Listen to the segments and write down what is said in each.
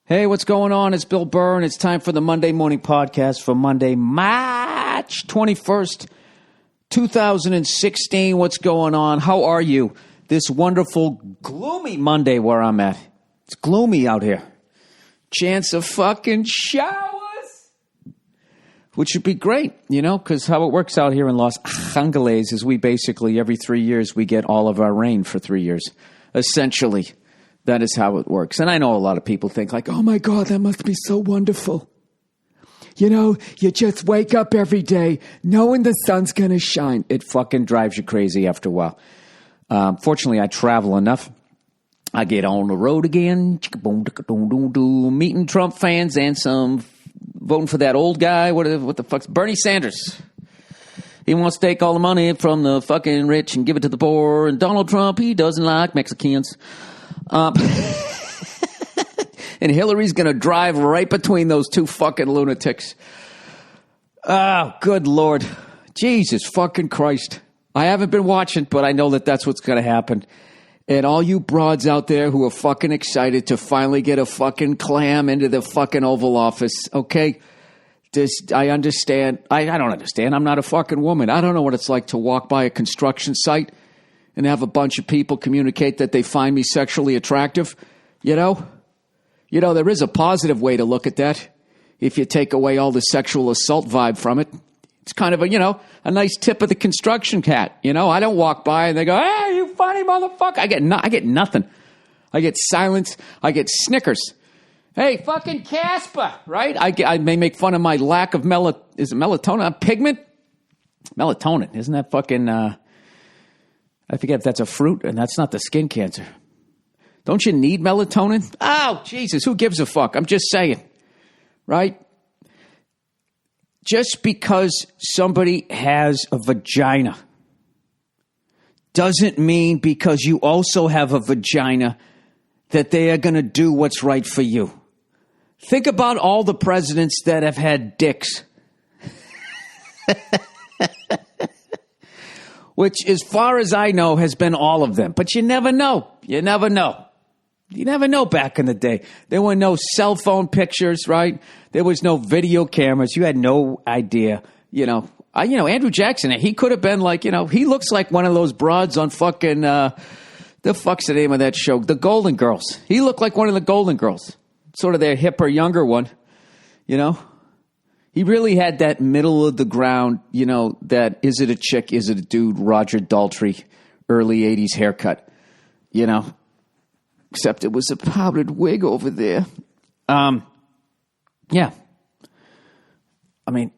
Hey, what's going on? It's Bill Burr, and it's time for the Monday Morning Podcast for Monday, March 21st, 2016. What's going on? How are you? This wonderful, gloomy Monday where I'm at. It's gloomy out here. Chance of fucking showers, which would be great, you know, because how it works out here in Los Angeles is we basically, every 3 years, we get all of our rain for 3 years, essentially. That is how it works. And I know a lot of people think like, oh my God, that must be so wonderful. You know, you just wake up every day knowing the sun's going to shine. It fucking drives you crazy after a while. Fortunately, I travel enough. I get on the road again, meeting Trump fans and some voting for that old guy. What the fuck's Bernie Sanders? He wants to take all the money from the fucking rich and give it to the poor. And Donald Trump, he doesn't like Mexicans. And Hillary's going to drive right between those two fucking lunatics. Oh, good Lord. Jesus fucking Christ. I haven't been watching, but I know that that's what's going to happen. And all you broads out there who are fucking excited to finally get a fucking clam into the fucking Oval Office, okay? I understand. I don't understand. I'm not a fucking woman. I don't know what it's like to walk by a construction site and have a bunch of people communicate that they find me sexually attractive, you know? You know, there is a positive way to look at that if you take away all the sexual assault vibe from it. It's kind of a, you know, a nice tip of the construction hat, you know? I don't walk by and they go, hey, you funny motherfucker. I get nothing. I get silence. I get snickers. Hey, fucking Casper, right? I may make fun of my lack of melatonin? Pigment? Melatonin, isn't that fucking... I forget if that's a fruit, and that's not the skin cancer. Don't you need melatonin? Oh, Jesus, who gives a fuck? I'm just saying, right? Just because somebody has a vagina doesn't mean because you also have a vagina that they are going to do what's right for you. Think about all the presidents that have had dicks. Which, as far as I know, has been all of them. But you never know. You never know. You never know back in the day. There were no cell phone pictures, right? There was no video cameras. You had no idea. You know, Andrew Jackson, he could have been like, you know, he looks like one of those broads on fucking, the fuck's the name of that show? The Golden Girls. He looked like one of the Golden Girls. Sort of their hipper, younger one, you know? He really had that middle of the ground, you know, that is it a chick, is it a dude, Roger Daltrey, early 80s haircut, you know, except it was a powdered wig over there. Yeah. I mean,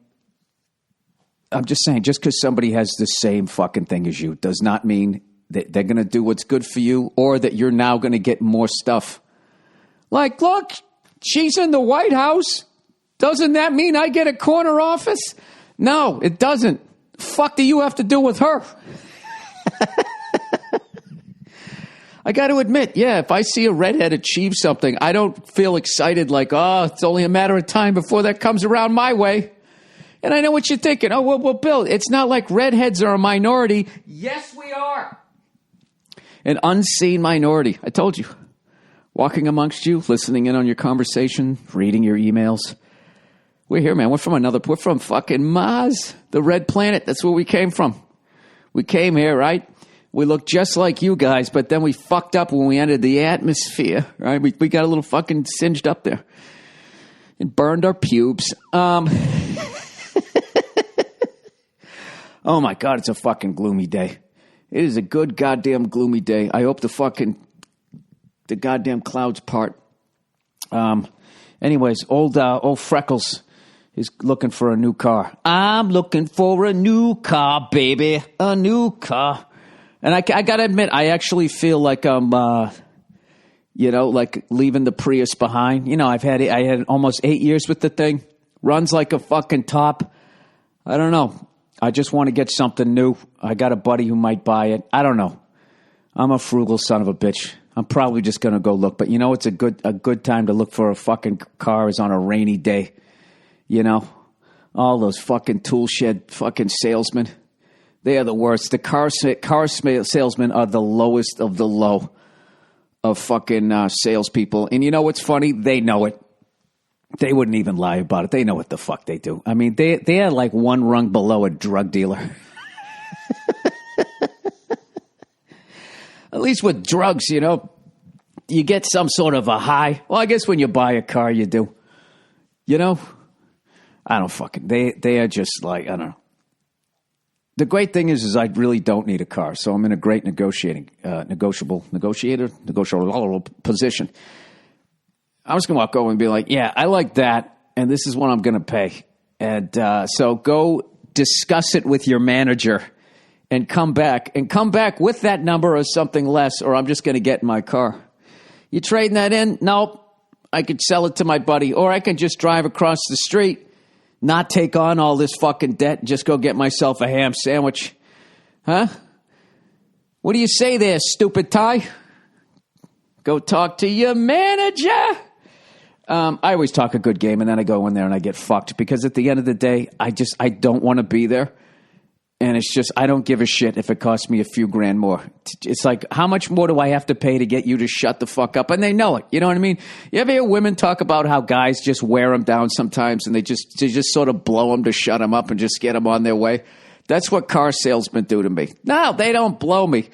I'm just saying, just because somebody has the same fucking thing as you does not mean that they're going to do what's good for you or that you're now going to get more stuff. Like, look, she's in the White House. Doesn't that mean I get a corner office? No, it doesn't. Fuck do you have to do with her? I got to admit, yeah, if I see a redhead achieve something, I don't feel excited like, oh, it's only a matter of time before that comes around my way. And I know what you're thinking. Oh, well, Bill, it's not like redheads are a minority. Yes, we are. An unseen minority. I told you. Walking amongst you, listening in on your conversation, reading your emails. We're here, man. We're from fucking Mars, the red planet. That's where we came from. We came here, right? We look just like you guys, but then we fucked up when we entered the atmosphere, right? We got a little fucking singed up there and burned our pubes. Oh my God, it's a fucking gloomy day. It is a good goddamn gloomy day. I hope the goddamn clouds part. Anyways, old Freckles is looking for a new car. I'm looking for a new car, baby. A new car. And I got to admit, I actually feel like I'm, like leaving the Prius behind. You know, I had almost 8 years with the thing. Runs like a fucking top. I don't know. I just want to get something new. I got a buddy who might buy it. I don't know. I'm a frugal son of a bitch. I'm probably just going to go look. But you know, it's a good time to look for a fucking car is on a rainy day. You know, all those fucking tool shed fucking salesmen. They are the worst. The car salesmen are the lowest of the low. of fucking salespeople. And you know what's funny? They know it. They wouldn't even lie about it. They know what the fuck they do. I mean, they are like one rung below a drug dealer. At least with drugs, you know, you get some sort of a high. Well, I guess when you buy a car, you do. You know? I don't fucking... They are just like, I don't know. The great thing is I really don't need a car, so I'm in a great negotiable position. I was going to walk over and be like, yeah, I like that, and this is what I'm going to pay. And so go discuss it with your manager and come back with that number or something less, or I'm just going to get in my car. You trading that in? Nope. I could sell it to my buddy, or I can just drive across the street, not take on all this fucking debt, and just go get myself a ham sandwich. Huh? What do you say there, stupid Ty? Go talk to your manager. I always talk a good game, and then I go in there and I get fucked, because at the end of the day, I don't want to be there. And it's just, I don't give a shit if it costs me a few grand more. It's like, how much more do I have to pay to get you to shut the fuck up? And they know it. You know what I mean? You ever hear women talk about how guys just wear them down sometimes, and they just sort of blow them to shut them up and just get them on their way? That's what car salesmen do to me. No, they don't blow me.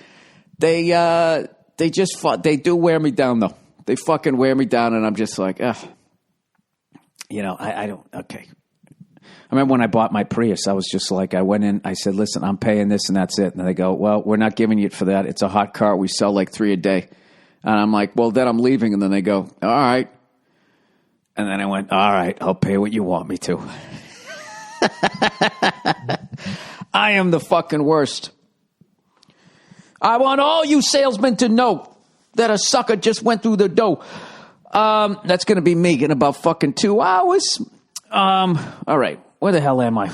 They do wear me down, though. They fucking wear me down, and I'm just like, ugh. You know, I don't, okay. I remember when I bought my Prius, I was just like, I went in, I said, listen, I'm paying this and that's it. And they go, well, we're not giving you it for that. It's a hot car. We sell like 3 a day. And I'm like, well, then I'm leaving. And then they go, all right. And then I went, all right, I'll pay what you want me to. I am the fucking worst. I want all you salesmen to know that a sucker just went through the door. That's going to be me in about fucking 2 hours. All right. Where the hell am I?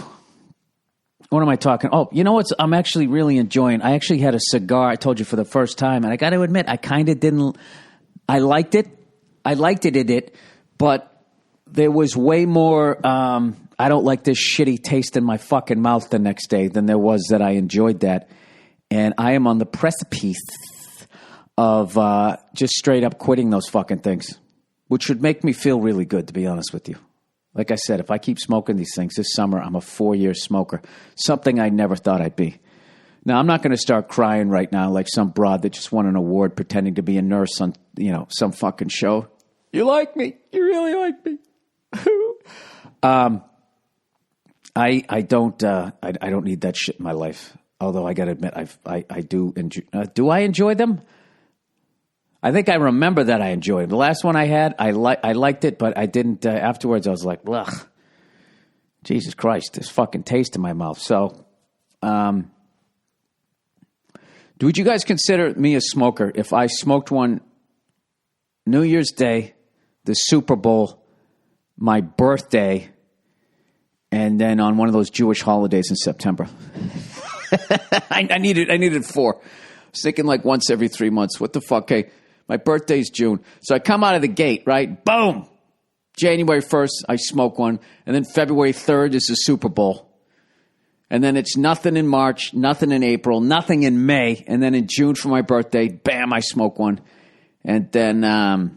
What am I talking? Oh, you know what? I'm actually really enjoying. I actually had a cigar, I told you, for the first time. And I got to admit, I kind of didn't. I liked it. But there was way more. I don't like this shitty taste in my fucking mouth the next day than there was that I enjoyed that. And I am on the precipice of just straight up quitting those fucking things, which would make me feel really good, to be honest with you. Like I said, if I keep smoking these things this summer, I'm a 4-year smoker, something I never thought I'd be. Now, I'm not going to start crying right now like some broad that just won an award pretending to be a nurse on, you know, some fucking show. You like me. You really like me. I don't need that shit in my life. Although I got to admit, I do enjoy. Do I enjoy them? I think I remember that I enjoyed it. The last one I had, I liked it, but I didn't. Afterwards, I was like, ugh, Jesus Christ, this fucking taste in my mouth. So, would you guys consider me a smoker if I smoked one New Year's Day, the Super Bowl, my birthday, and then on one of those Jewish holidays in September? I needed 4. I was thinking like once every 3 months. What the fuck? Hey, my birthday's June. So I come out of the gate, right? Boom! January 1st, I smoke one. And then February 3rd is the Super Bowl. And then it's nothing in March, nothing in April, nothing in May. And then in June for my birthday, bam, I smoke one. And then, I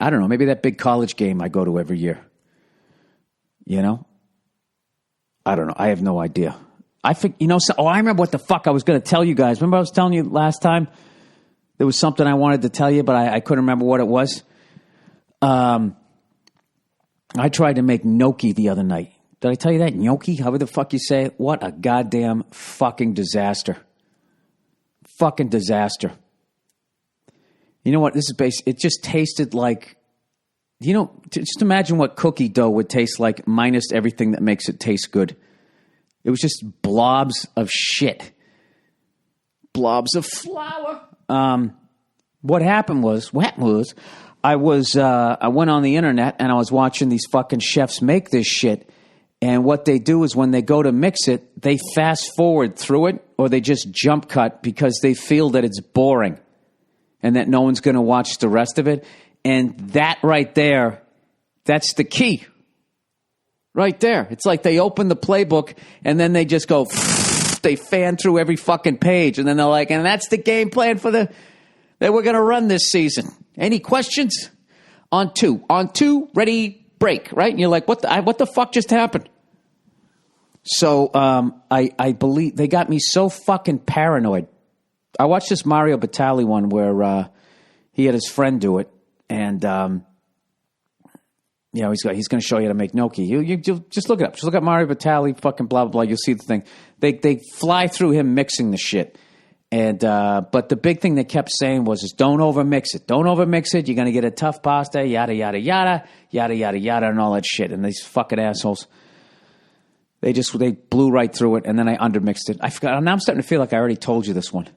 don't know, maybe that big college game I go to every year. You know? I don't know. I have no idea. I remember what the fuck I was going to tell you guys. Remember I was telling you last time? There was something I wanted to tell you, but I couldn't remember what it was. I tried to make gnocchi the other night. Did I tell you that? Gnocchi? However the fuck you say it. What a goddamn fucking disaster. Fucking disaster. You know what? This is it just tasted like, you know, just imagine what cookie dough would taste like minus everything that makes it taste good. It was just blobs of shit. Blobs of flour. What happened was, I went on the internet and I was watching these fucking chefs make this shit. And what they do is when they go to mix it, they fast forward through it or they just jump cut because they feel that it's boring and that no one's going to watch the rest of it. And that right there, that's the key. Right there. It's like they open the playbook and then they just go, they fan through every fucking page. And then they're like, and that's the game plan for the that we're going to run this season. Any questions? On two, ready, break, right? And you're like, what the fuck just happened? So I believe they got me so fucking paranoid. I watched this Mario Batali one where he had his friend do it, and he's going to show you how to make gnocchi. You just look it up. Just look up Mario Batali, fucking blah blah blah. You'll see the thing. They fly through him mixing the shit, and but the big thing they kept saying was don't overmix it. Don't overmix it. You're going to get a tough pasta. Yada yada yada yada yada yada and all that shit. And these fucking assholes. They blew right through it, and then I undermixed it. I forgot. Now I'm starting to feel like I already told you this one.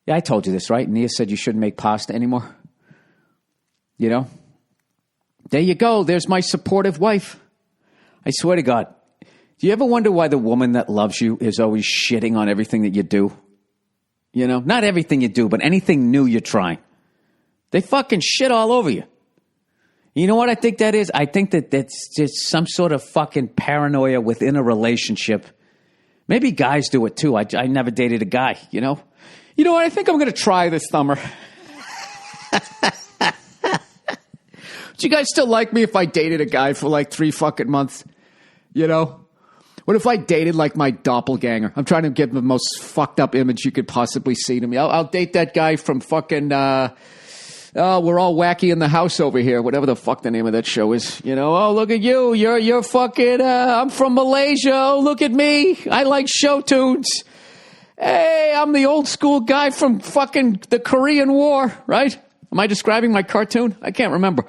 Yeah, I told you this, right? Nia said you shouldn't make pasta anymore. You know? There you go. There's my supportive wife. I swear to God. Do you ever wonder why the woman that loves you is always shitting on everything that you do? You know? Not everything you do, but anything new you're trying. They fucking shit all over you. You know what I think that is? I think that's just some sort of fucking paranoia within a relationship. Maybe guys do it too. I never dated a guy, you know? You know what? I think I'm going to try this summer. Would you guys still like me if I dated a guy for like 3 fucking months? You know? What if I dated like my doppelganger? I'm trying to give the most fucked up image you could possibly see to me. I'll date that guy from fucking... we're all wacky in the house over here. Whatever the fuck the name of that show is. You know, oh, look at you. You're fucking, I'm from Malaysia. Oh, look at me. I like show tunes. Hey, I'm the old school guy from fucking the Korean War, right? Am I describing my cartoon? I can't remember.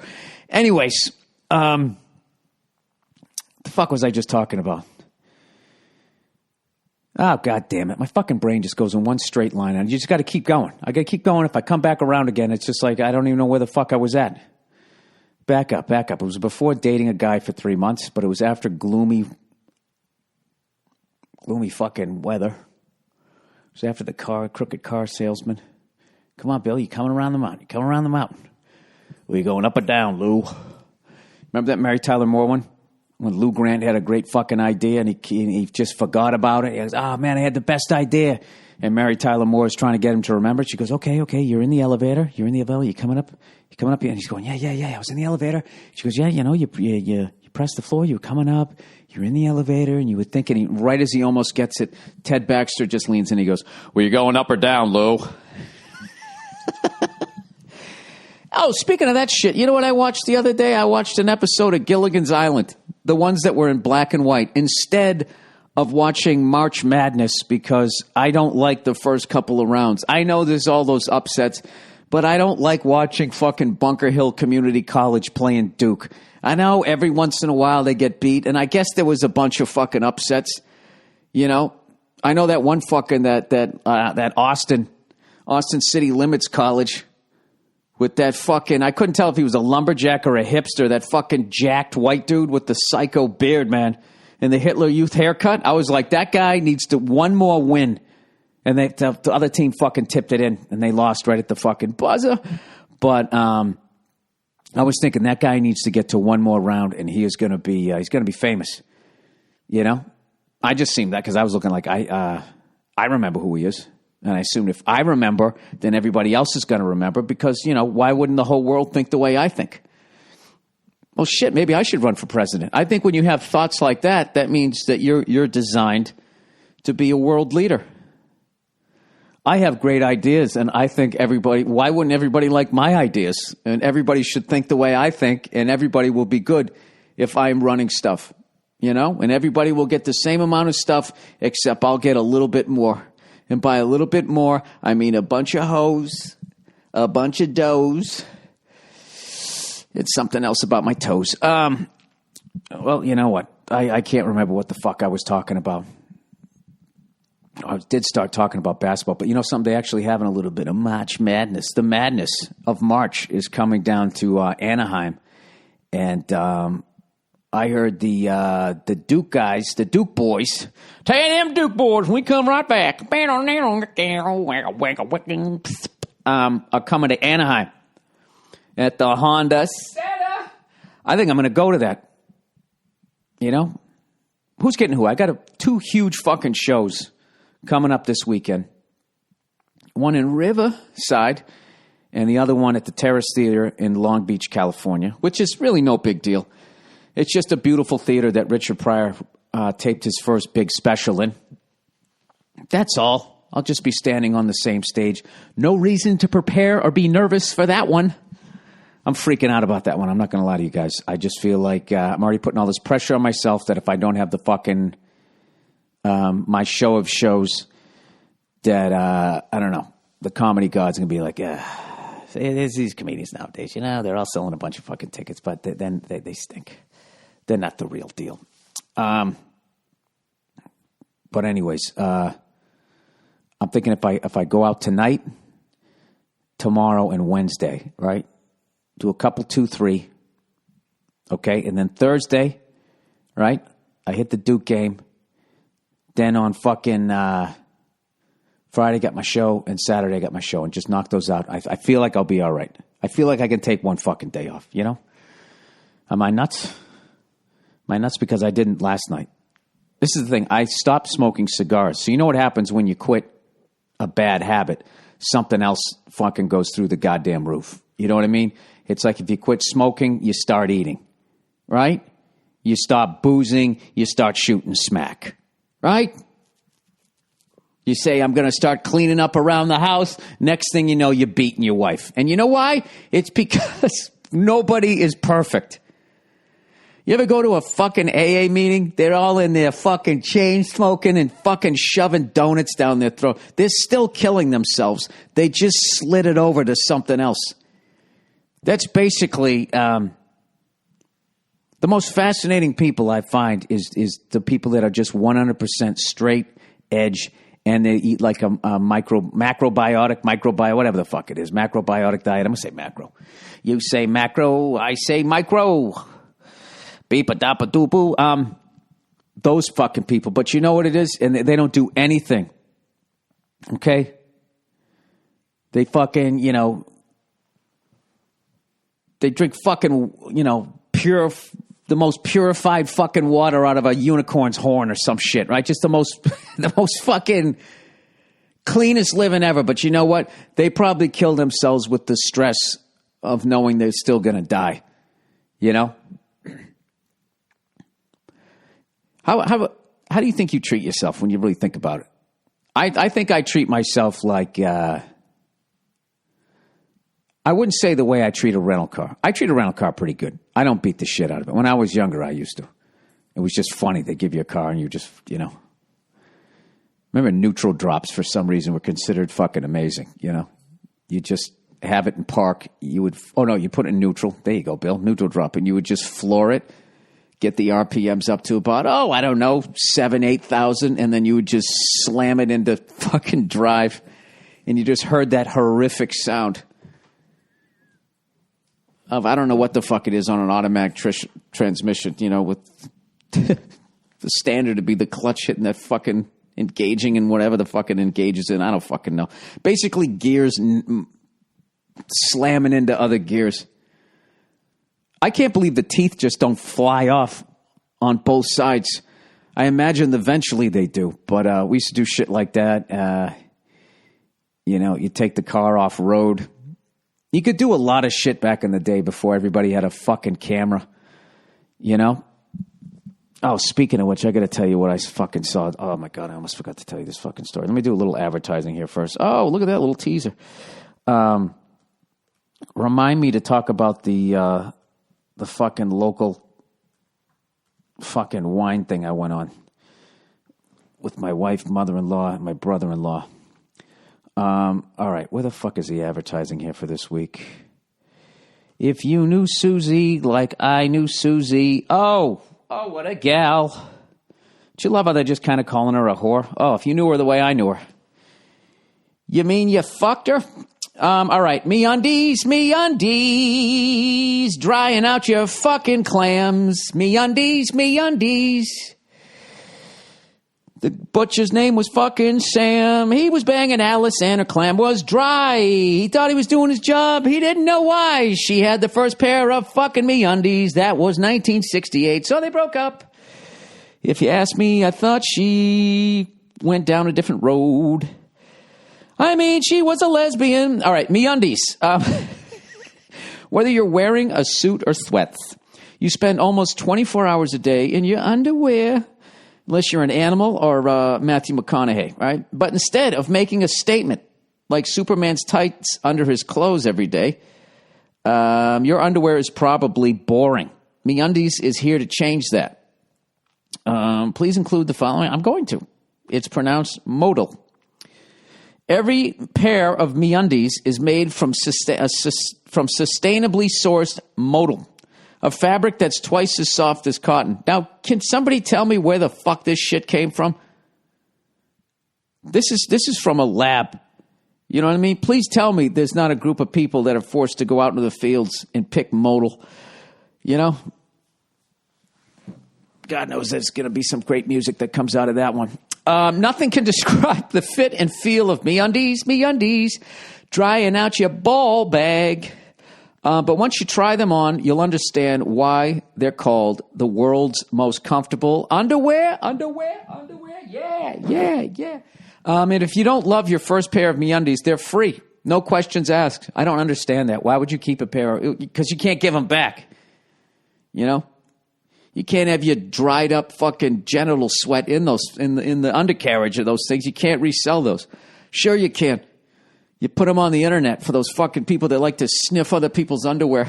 Anyways, the fuck was I just talking about? Oh, God damn it. My fucking brain just goes in one straight line. And you just got to keep going. I got to keep going. If I come back around again, it's just like I don't even know where the fuck I was at. Back up. It was before dating a guy for 3 months, but it was after gloomy fucking weather. It was after the crooked car salesman. Come on, Bill. You coming around the mountain. Were you going up or down, Lou? Remember that Mary Tyler Moore one? When Lou Grant had a great fucking idea and he just forgot about it. He goes, oh, man, I had the best idea. And Mary Tyler Moore is trying to get him to remember it. She goes, okay, you're in the elevator. You're coming up here. And he's going, yeah, I was in the elevator. She goes, yeah, you know, you pressed the floor. You were coming up. You're in the elevator. And you were thinking, right as he almost gets it, Ted Baxter just leans in. He goes, were you going up or down, Lou? Oh, speaking of that shit, you know what I watched the other day? I watched an episode of Gilligan's Island. The ones that were in black and white, instead of watching March Madness, because I don't like the first couple of rounds. I know there's all those upsets, but I don't like watching fucking Bunker Hill Community College playing Duke. I know every once in a while they get beat, and I guess there was a bunch of fucking upsets. You know, I know that one fucking that Austin City Limits College. With that fucking, I couldn't tell if he was a lumberjack or a hipster, that fucking jacked white dude with the psycho beard, man, and the Hitler Youth haircut. I was like, that guy needs to one more win. And the other team fucking tipped it in, and they lost right at the fucking buzzer. But I was thinking that guy needs to get to one more round, and he's going to be famous. You know? I just seemed that because I was looking like, I remember who he is. And I assumed if I remember, then everybody else is going to remember because, you know, why wouldn't the whole world think the way I think? Well, shit, maybe I should run for president. I think when you have thoughts like that, that means that you're designed to be a world leader. I have great ideas, and I think why wouldn't everybody like my ideas? And everybody should think the way I think, and everybody will be good if I'm running stuff, you know? And everybody will get the same amount of stuff, except I'll get a little bit more. And by a little bit more, I mean a bunch of hoes, a bunch of doughs. It's something else about my toes. Well, you know what? I can't remember what the fuck I was talking about. I did start talking about basketball, but you know something? They actually having a little bit of March Madness. The madness of March is coming down to Anaheim. And I heard the Duke guys, the Duke boys, tell them Duke boys, we come right back. Are coming to Anaheim at the Honda Center. I think I'm going to go to that. You know? Who's getting who? I got 2 huge fucking shows coming up this weekend. one in Riverside, and the other one at the Terrace Theater in Long Beach, California, which is really no big deal. It's just a beautiful theater that Richard Pryor taped his first big special in. That's all. I'll just be standing on the same stage. No reason to prepare or be nervous for that one. I'm freaking out about that one. I'm not going to lie to you guys. I just feel like I'm already putting all this pressure on myself that if I don't have the fucking, my show of shows, that, I don't know, the comedy gods are going to be like, there's these comedians nowadays, they're all selling a bunch of fucking tickets, but then they stink. They're not the real deal. But anyways, I'm thinking if I go out tonight, tomorrow, and Wednesday, right? Do a couple, 2, 3. Okay. And then Thursday, right? I hit the Duke game. Then on fucking Friday, got my show. And Saturday, I got my show. And just knock those out. I feel like I'll be all right. I feel like I can take one fucking day off, Am I nuts? Am I nuts because I didn't last night? This is the thing. I stopped smoking cigars. So you know what happens when you quit a bad habit? Something else fucking goes through the goddamn roof. You know what I mean? It's like if you quit smoking, you start eating, right? You stop boozing, you start shooting smack, right? You say, I'm going to start cleaning up around the house. Next thing you know, you're beating your wife. And you know why? It's because nobody is perfect. You ever go to a fucking AA meeting? They're all in there fucking chain smoking and fucking shoving donuts down their throat. They're still killing themselves. They just slid it over to something else. That's basically the most fascinating people I find is the people that are just 100% straight edge, and they eat like a macrobiotic, whatever the fuck it is, macrobiotic diet. I'm going to say macro. You say macro, I say micro. Beep-a-dop-a-doo-boo. Those fucking people. But you know what it is? And they don't do anything. Okay? They fucking, they drink fucking, pure, the most purified fucking water out of a unicorn's horn or some shit, right? Just the most fucking cleanest living ever. But you know what? They probably kill themselves with the stress of knowing they're still going to die. How do you think you treat yourself when you really think about it? I think I treat myself like, I wouldn't say the way I treat a rental car. I treat a rental car pretty good. I don't beat the shit out of it. When I was younger, I used to. It was just funny. They give you a car and you just, Remember neutral drops for some reason were considered fucking amazing, You just have it in park. You put it in neutral. There you go, Bill. Neutral drop. And you would just floor it. Get the RPMs up to about, 7,000-8,000, and then you would just slam it into fucking drive, and you just heard that horrific sound of, I don't know what the fuck it is on an automatic transmission, with the standard to be the clutch hitting that fucking engaging in whatever the fucking engages in. I don't fucking know. Basically gears slamming into other gears. I can't believe the teeth just don't fly off on both sides. I imagine eventually they do, but we used to do shit like that. You take the car off road. You could do a lot of shit back in the day before everybody had a fucking camera, Oh, speaking of which, I got to tell you what I fucking saw. Oh my God, I almost forgot to tell you this fucking story. Let me do a little advertising here first. Oh, look at that little teaser. Remind me to talk about the fucking local fucking wine thing I went on with my wife, mother-in-law, and my brother-in-law. All right, where the fuck is the advertising here for this week? If you knew Susie like I knew Susie. Oh, what a gal. Don't you love how they're just kind of calling her a whore? Oh, if you knew her the way I knew her. You mean you fucked her? All right, MeUndies, drying out your fucking clams. MeUndies. The butcher's name was fucking Sam. He was banging Alice and her clam was dry. He thought he was doing his job. He didn't know why. She had the first pair of fucking MeUndies. That was 1968, so they broke up. If you ask me, I thought she went down a different road. I mean, she was a lesbian. All right, MeUndies. Whether you're wearing a suit or sweats, you spend almost 24 hours a day in your underwear, unless you're an animal or Matthew McConaughey, right? But instead of making a statement like Superman's tights under his clothes every day, your underwear is probably boring. MeUndies is here to change that. Please include the following. I'm going to. It's pronounced modal. Every pair of MeUndies is made from sustainably sourced modal, a fabric that's twice as soft as cotton. Now, can somebody tell me where the fuck this shit came from? This is from a lab. You know what I mean? Please tell me there's not a group of people that are forced to go out into the fields and pick modal. You know? God knows there's going to be some great music that comes out of that one. Nothing can describe the fit and feel of MeUndies. MeUndies, drying out your ball bag. But once you try them on, you'll understand why they're called the world's most comfortable underwear. Yeah. And if you don't love your first pair of MeUndies, they're free. No questions asked. I don't understand that. Why would you keep a pair? Because you can't give them back. You know? You can't have your dried up fucking genital sweat in those in the undercarriage of those things. You can't resell those. Sure you can. You put them on the internet for those fucking people that like to sniff other people's underwear.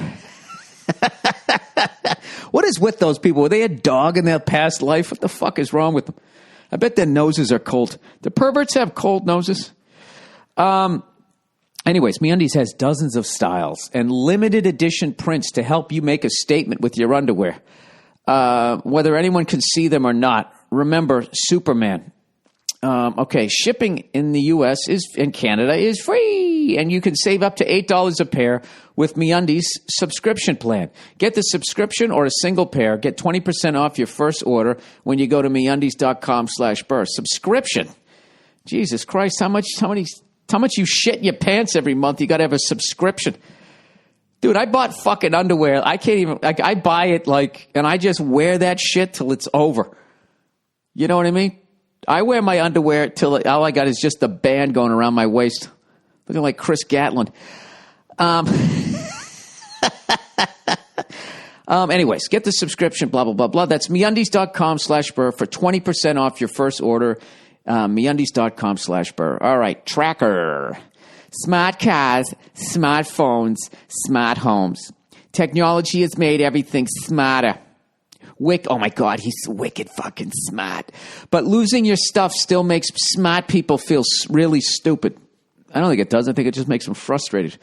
What is with those people? Were they a dog in their past life? What the fuck is wrong with them? I bet their noses are cold. Do perverts have cold noses? Anyways, MeUndies has dozens of styles and limited edition prints to help you make a statement with your underwear. Whether anyone can see them or not. Remember, Superman. Shipping in the U.S. and Canada is free, and you can save up to $8 a pair with MeUndies subscription plan. Get the subscription or a single pair. Get 20% off your first order when you go to MeUndies.com/Burr. Subscription. Jesus Christ, how much you shit in your pants every month? You got to have a subscription. Dude, I bought fucking underwear. I can't even, I buy it and I just wear that shit till it's over. You know what I mean? I wear my underwear till all I got is just the band going around my waist. Looking like Chris Gatlin. Anyways, get the subscription, blah, blah, blah, blah. That's MeUndies.com/Burr for 20% off your first order. MeUndies.com/Burr. All right, Tracker. Smart cars, smartphones, smart homes. Technology has made everything smarter. Oh my God, he's wicked fucking smart. But losing your stuff still makes smart people feel really stupid. I don't think it does. I think it just makes them frustrated.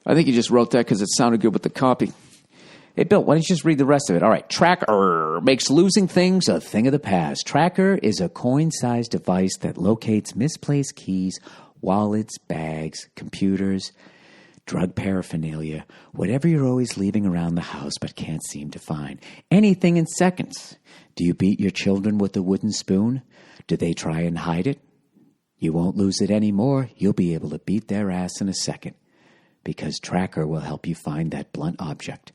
I think he just wrote that because it sounded good with the copy. Hey, Bill, why don't you just read the rest of it? All right. Tracker makes losing things a thing of the past. Tracker is a coin-sized device that locates misplaced keys, wallets, bags, computers, drug paraphernalia, whatever you're always leaving around the house but can't seem to find. Anything in seconds. Do you beat your children with a wooden spoon? Do they try and hide it? You won't lose it anymore. You'll be able to beat their ass in a second because Tracker will help you find that blunt object.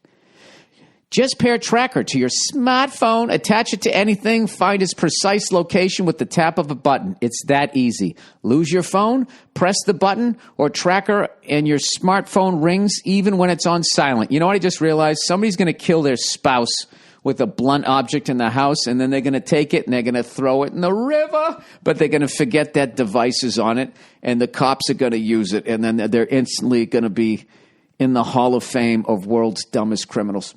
Just pair Tracker to your smartphone, attach it to anything, find its precise location with the tap of a button. It's that easy. Lose your phone, press the button, or Tracker, and your smartphone rings even when it's on silent. You know what I just realized? Somebody's going to kill their spouse with a blunt object in the house, and then they're going to take it and they're going to throw it in the river, but they're going to forget that device is on it, and the cops are going to use it, and then they're instantly going to be in the Hall of Fame of world's dumbest criminals.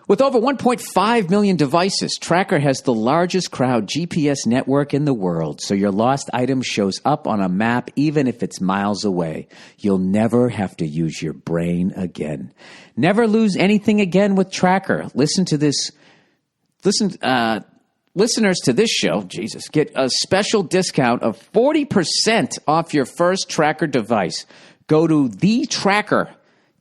With over 1.5 million devices, Tracker has the largest crowd GPS network in the world, so your lost item shows up on a map even if it's miles away. You'll never have to use your brain again. Never lose anything again with Tracker. Listeners to this show, get a special discount of 40% off your first Tracker device. Go to the Tracker.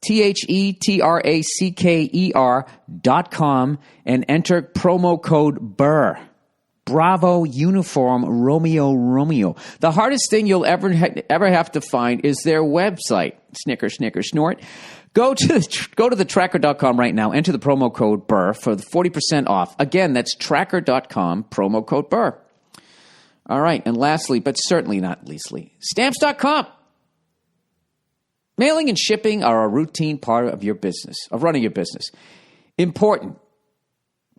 TheTracker.com and enter promo code Burr. Bravo, uniform, Romeo. The hardest thing you'll ever have to find is their website. Snicker, snort. Go to thetracker.com right now. Enter the promo code Burr for the 40% off. Again, that's tracker.com, promo code Burr. All right. And lastly, but certainly not leastly, Stamps.com. Mailing and shipping are a routine part of your business, of running your business. Important.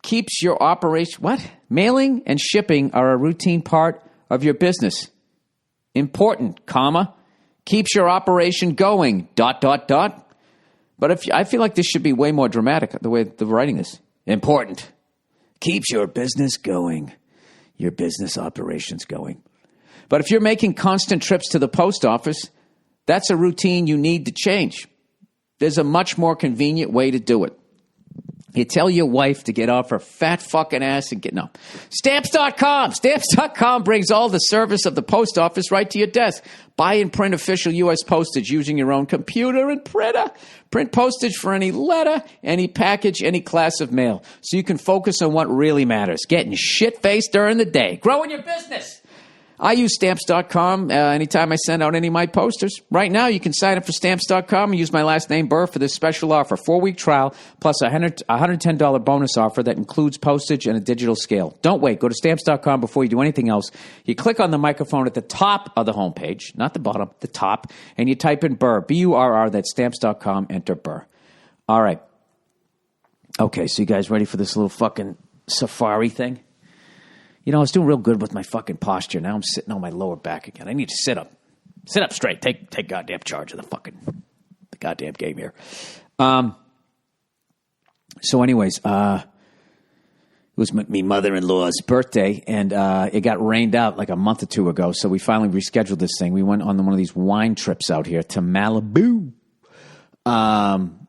Keeps your operation... What? Mailing and shipping are a routine part of your business. Important, comma. Keeps your operation going, ... But I feel like this should be way more dramatic, the way they're writing this. Important. Keeps your business going. Your business operations going. But if you're making constant trips to the post office, that's a routine you need to change. There's a much more convenient way to do it. You tell your wife to get off her fat fucking ass and get... No. Stamps.com. Stamps.com brings all the service of the post office right to your desk. Buy and print official U.S. postage using your own computer and printer. Print postage for any letter, any package, any class of mail. So you can focus on what really matters. Getting shit-faced during the day. Growing your business. I use Stamps.com anytime I send out any of my posters. Right now, you can sign up for Stamps.com and use my last name, Burr, for this special offer. 4-week trial plus a $110 bonus offer that includes postage and a digital scale. Don't wait. Go to Stamps.com before you do anything else. You click on the microphone at the top of the homepage, not the bottom, the top, and you type in Burr, B-U-R-R, that's Stamps.com, enter Burr. All right. Okay, so you guys ready for this little fucking safari thing? You know, I was doing real good with my fucking posture. Now I'm sitting on my lower back again. I need to sit up. Sit up straight. Take goddamn charge of the goddamn game here. So anyways, it was me mother-in-law's birthday, and it got rained out like a month or two ago, so we finally rescheduled this thing. We went on one of these wine trips out here to Malibu. And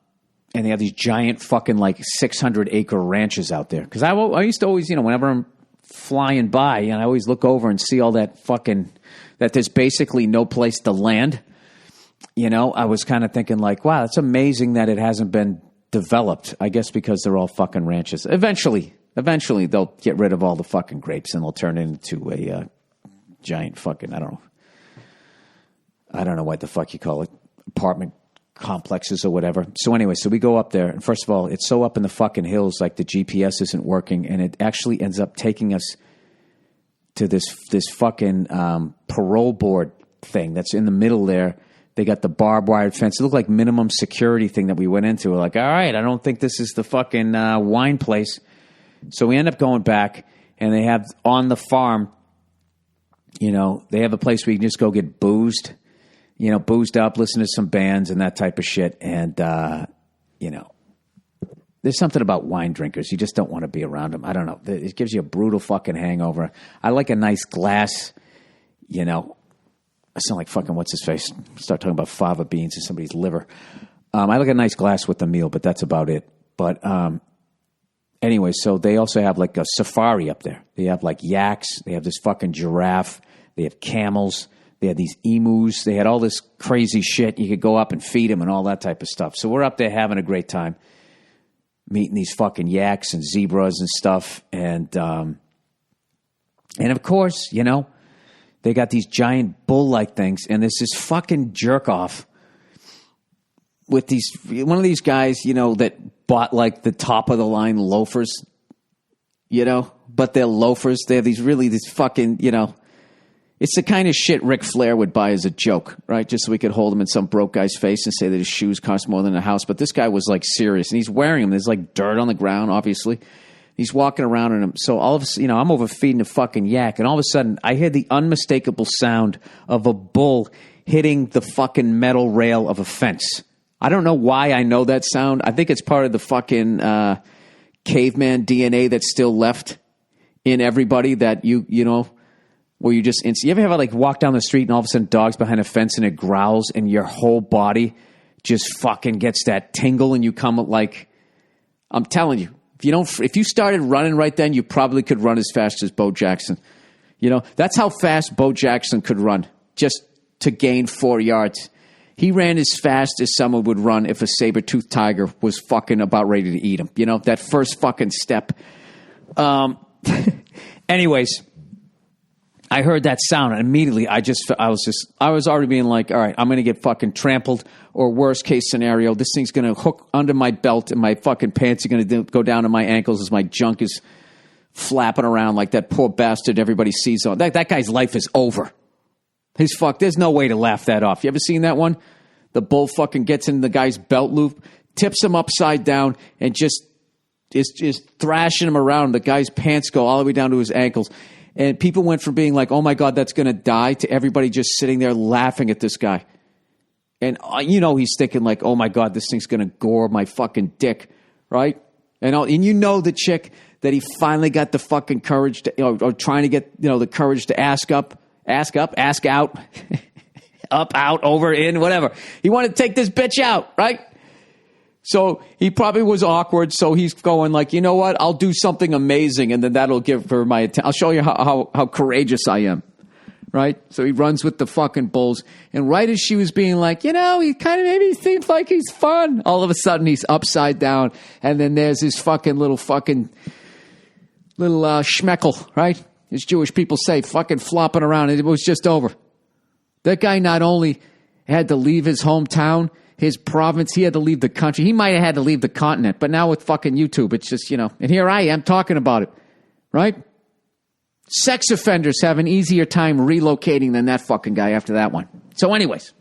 they have these giant fucking like 600-acre ranches out there. Because I used to always, whenever I'm flying by, and I always look over and see all that fucking, that there's basically no place to land. I was kind of thinking like, wow, it's amazing that it hasn't been developed. I guess because they're all fucking ranches. Eventually they'll get rid of all the fucking grapes and they'll turn it into a giant fucking, I don't know what the fuck you call it, apartment complexes or whatever. So anyway, so we go up there, and first of all, it's so up in the fucking hills, like the GPS isn't working, and it actually ends up taking us to this fucking parole board thing that's in the middle there. They got the barbed wire fence. It looked like minimum security thing that we went into. We're like, all right, I don't think this is the fucking wine place. So we end up going back, and they have on the farm, they have a place where you can just go get boozed. Boozed up, listen to some bands and that type of shit. And, there's something about wine drinkers. You just don't want to be around them. I don't know. It gives you a brutal fucking hangover. I like a nice glass, I sound like fucking what's his face. Start talking about fava beans in somebody's liver. I like a nice glass with the meal, but that's about it. But anyway, so they also have like a safari up there. They have like yaks. They have this fucking giraffe. They have camels. They had these emus. They had all this crazy shit. You could go up and feed them and all that type of stuff. So we're up there having a great time, meeting these fucking yaks and zebras and stuff. And of course, they got these giant bull-like things. And there's this fucking jerk-off with one of these guys, that bought like the top-of-the-line loafers, but they're loafers. They have these fucking, it's the kind of shit Ric Flair would buy as a joke, right? Just so we could hold him in some broke guy's face and say that his shoes cost more than a house. But this guy was like serious, and he's wearing them. There's like dirt on the ground, obviously. He's walking around in them. So all of a sudden, I'm overfeeding a fucking yak, and all of a sudden, I hear the unmistakable sound of a bull hitting the fucking metal rail of a fence. I don't know why I know that sound. I think it's part of the fucking caveman DNA that's still left in everybody that where you just you ever have like walk down the street and all of a sudden dog's behind a fence and it growls and your whole body just fucking gets that tingle and you come like, I'm telling you, if you started running right then, you probably could run as fast as Bo Jackson. That's how fast Bo Jackson could run just to gain 4 yards. He ran as fast as someone would run if a saber-toothed tiger was fucking about ready to eat him. That first fucking step. Anyways, I heard that sound, and immediately I was already being like, all right, I'm going to get fucking trampled, or worst case scenario, this thing's going to hook under my belt and my fucking pants are going to go down to my ankles as my junk is flapping around like that poor bastard everybody sees on. That guy's life is over. There's no way to laugh that off. You ever seen that one? The bull fucking gets in the guy's belt loop, tips him upside down, and just is thrashing him around. The guy's pants go all the way down to his ankles. And people went from being like, oh my God, that's going to die, to everybody just sitting there laughing at this guy. And he's thinking like, oh my God, this thing's going to gore my fucking dick, right? And the chick that he finally got the fucking courage to, or trying to get, the courage to ask out, up, out, over, in, whatever. He wanted to take this bitch out, right? So he probably was awkward. So he's going like, you know what? I'll do something amazing, and then that'll give her my attention. I'll show you how courageous I am, right? So he runs with the fucking bulls. And right as she was being like, he kind of maybe seems like he's fun. All of a sudden he's upside down. And then there's his little schmeckle, right? As Jewish people say, fucking flopping around. And it was just over. That guy not only had to leave his hometown, his province, he had to leave the country. He might have had to leave the continent, but now with fucking YouTube, it's just, and here I am talking about it, right? Sex offenders have an easier time relocating than that fucking guy after that one. So anyways,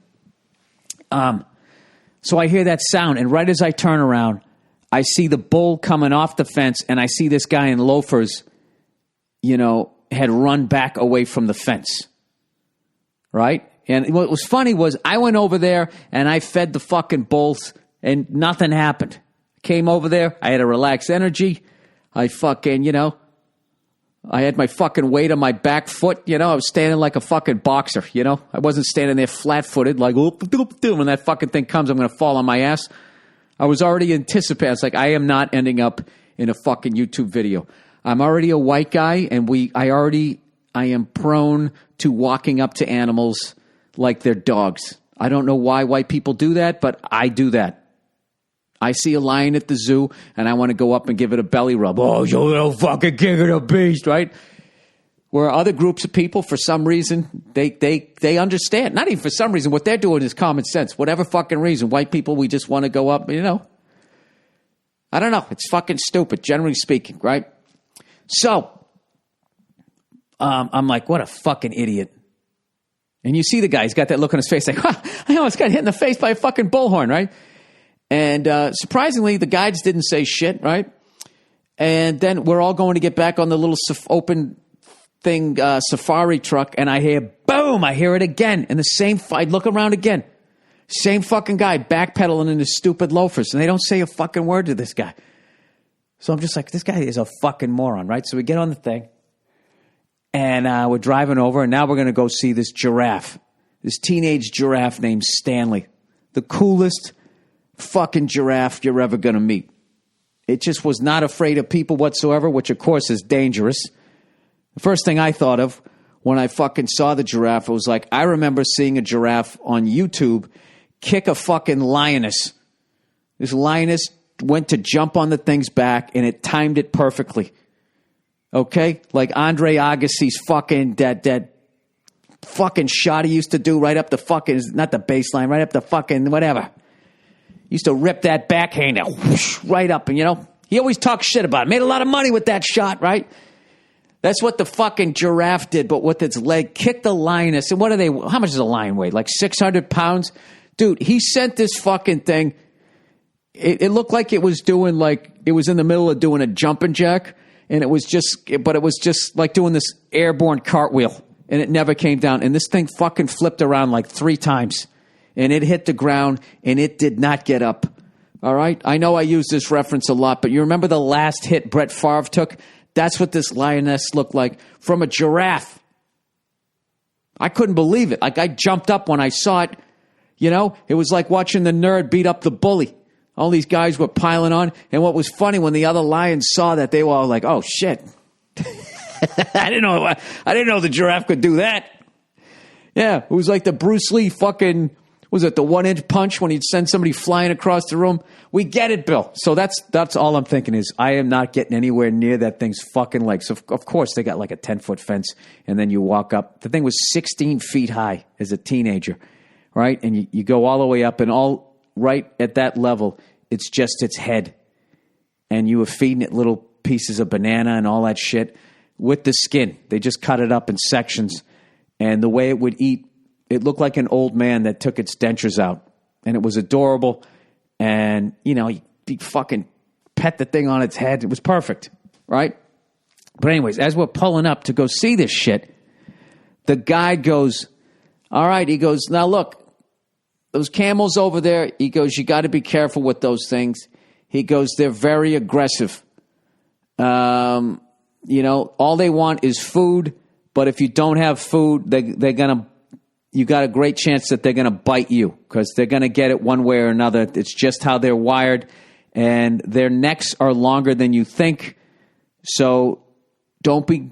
so I hear that sound, and right as I turn around, I see the bull coming off the fence, and I see this guy in loafers, had run back away from the fence, right? And what was funny was I went over there and I fed the fucking bulls and nothing happened. Came over there. I had a relaxed energy. I fucking, I had my fucking weight on my back foot. I was standing like a fucking boxer, I wasn't standing there flat-footed like, when that fucking thing comes, I'm going to fall on my ass. I was already anticipating. It's like, I am not ending up in a fucking YouTube video. I'm already a white guy, and I am prone to walking up to animals like they're dogs. I don't know why white people do that, but I do that. I see a lion at the zoo, and I want to go up and give it a belly rub. Oh, you little fucking king of the beast, right? Where other groups of people, for some reason, they understand. Not even for some reason. What they're doing is common sense. Whatever fucking reason. White people, we just want to go up, I don't know. It's fucking stupid, generally speaking, right? So, I'm like, what a fucking idiot. And you see the guy, he's got that look on his face like, I almost got hit in the face by a fucking bullhorn, right? And surprisingly, the guides didn't say shit, right? And then we're all going to get back on the little open thing, safari truck, and I hear, boom, I hear it again. And the same, I look around again. Same fucking guy backpedaling in his stupid loafers, and they don't say a fucking word to this guy. So I'm just like, this guy is a fucking moron, right? So we get on the thing. And we're driving over, and now we're going to go see this giraffe. This teenage giraffe named Stanley. The coolest fucking giraffe you're ever going to meet. It just was not afraid of people whatsoever, which, of course, is dangerous. The first thing I thought of when I fucking saw the giraffe, it was like, I remember seeing a giraffe on YouTube kick a fucking lioness. This lioness went to jump on the thing's back, and it timed it perfectly. Okay? Like Andre Agassi's fucking, that fucking shot he used to do right up the fucking, not the baseline, right up the fucking whatever. He used to rip that backhander whoosh, right up, and he always talks shit about it. Made a lot of money with that shot, right? That's what the fucking giraffe did, but with its leg, kicked the lioness. And how much does a lion weigh? Like 600 pounds? Dude, he sent this fucking thing. It looked like it was doing it was in the middle of doing a jumping jack. And it was just like doing this airborne cartwheel, and it never came down. And this thing fucking flipped around like 3 times, and it hit the ground, and it did not get up. All right? I know I use this reference a lot, but you remember the last hit Brett Favre took? That's what this lioness looked like from a giraffe. I couldn't believe it. Like, I jumped up when I saw it. It was like watching the nerd beat up the bully. All these guys were piling on. And what was funny, when the other lions saw that, they were all like, oh, shit. I didn't know the giraffe could do that. Yeah, it was like the Bruce Lee fucking, was it the 1-inch punch when he'd send somebody flying across the room? We get it, Bill. So that's all I'm thinking is I am not getting anywhere near that thing's fucking legs. So of course, they got like a 10-foot fence, and then you walk up. The thing was 16 feet high as a teenager, right? And you go all the way up, and all right at that level, it's just its head. And you were feeding it little pieces of banana and all that shit with the skin. They just cut it up in sections. And the way it would eat, it looked like an old man that took its dentures out. And it was adorable. And, you fucking pet the thing on its head. It was perfect, right? But anyways, as we're pulling up to go see this shit, the guide goes, all right, he goes, now look, those camels over there, he goes, you got to be careful with those things. He goes, they're very aggressive. All they want is food, but if you don't have food, you got a great chance that they're going to bite you because they're going to get it one way or another. It's just how they're wired, and their necks are longer than you think. So don't be,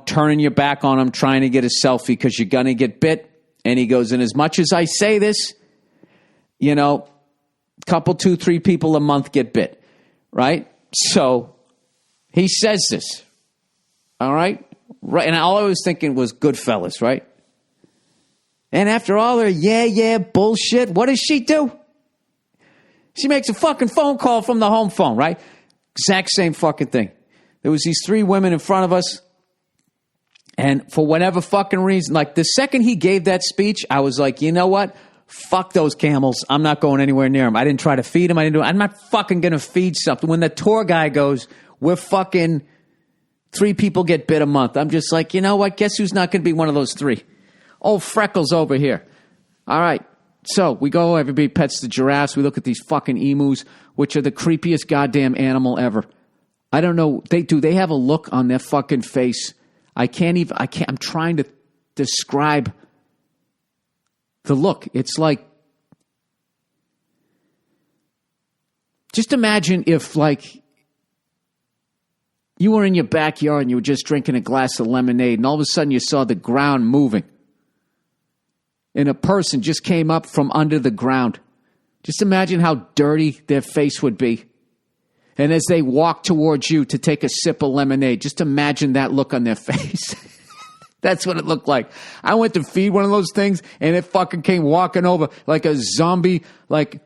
turning your back on them trying to get a selfie because you're going to get bit. And he goes, and as much as I say this, couple, 2, 3 people a month get bit, right? So he says this, all right? Right, and all I was thinking was Goodfellas, right? And after all her bullshit, what does she do? She makes a fucking phone call from the home phone, right? Exact same fucking thing. There was these 3 women in front of us, and for whatever fucking reason, like the second he gave that speech, I was like, you know what? Fuck those camels. I'm not going anywhere near them. I didn't try to feed them. I'm not fucking going to feed something. When the tour guy goes, we're fucking 3 people get bit a month. I'm just like, you know what? Guess who's not going to be one of those 3? Old Freckles over here. All right. So we go, everybody pets the giraffes. We look at these fucking emus, which are the creepiest goddamn animal ever. I don't know. They have a look on their fucking face. I'm trying to describe the look. It's like, just imagine if like you were in your backyard and you were just drinking a glass of lemonade and all of a sudden you saw the ground moving and a person just came up from under the ground. Just imagine how dirty their face would be. And as they walk towards you to take a sip of lemonade, just imagine that look on their face. That's what it looked like. I went to feed one of those things, and it fucking came walking over like a zombie. Like,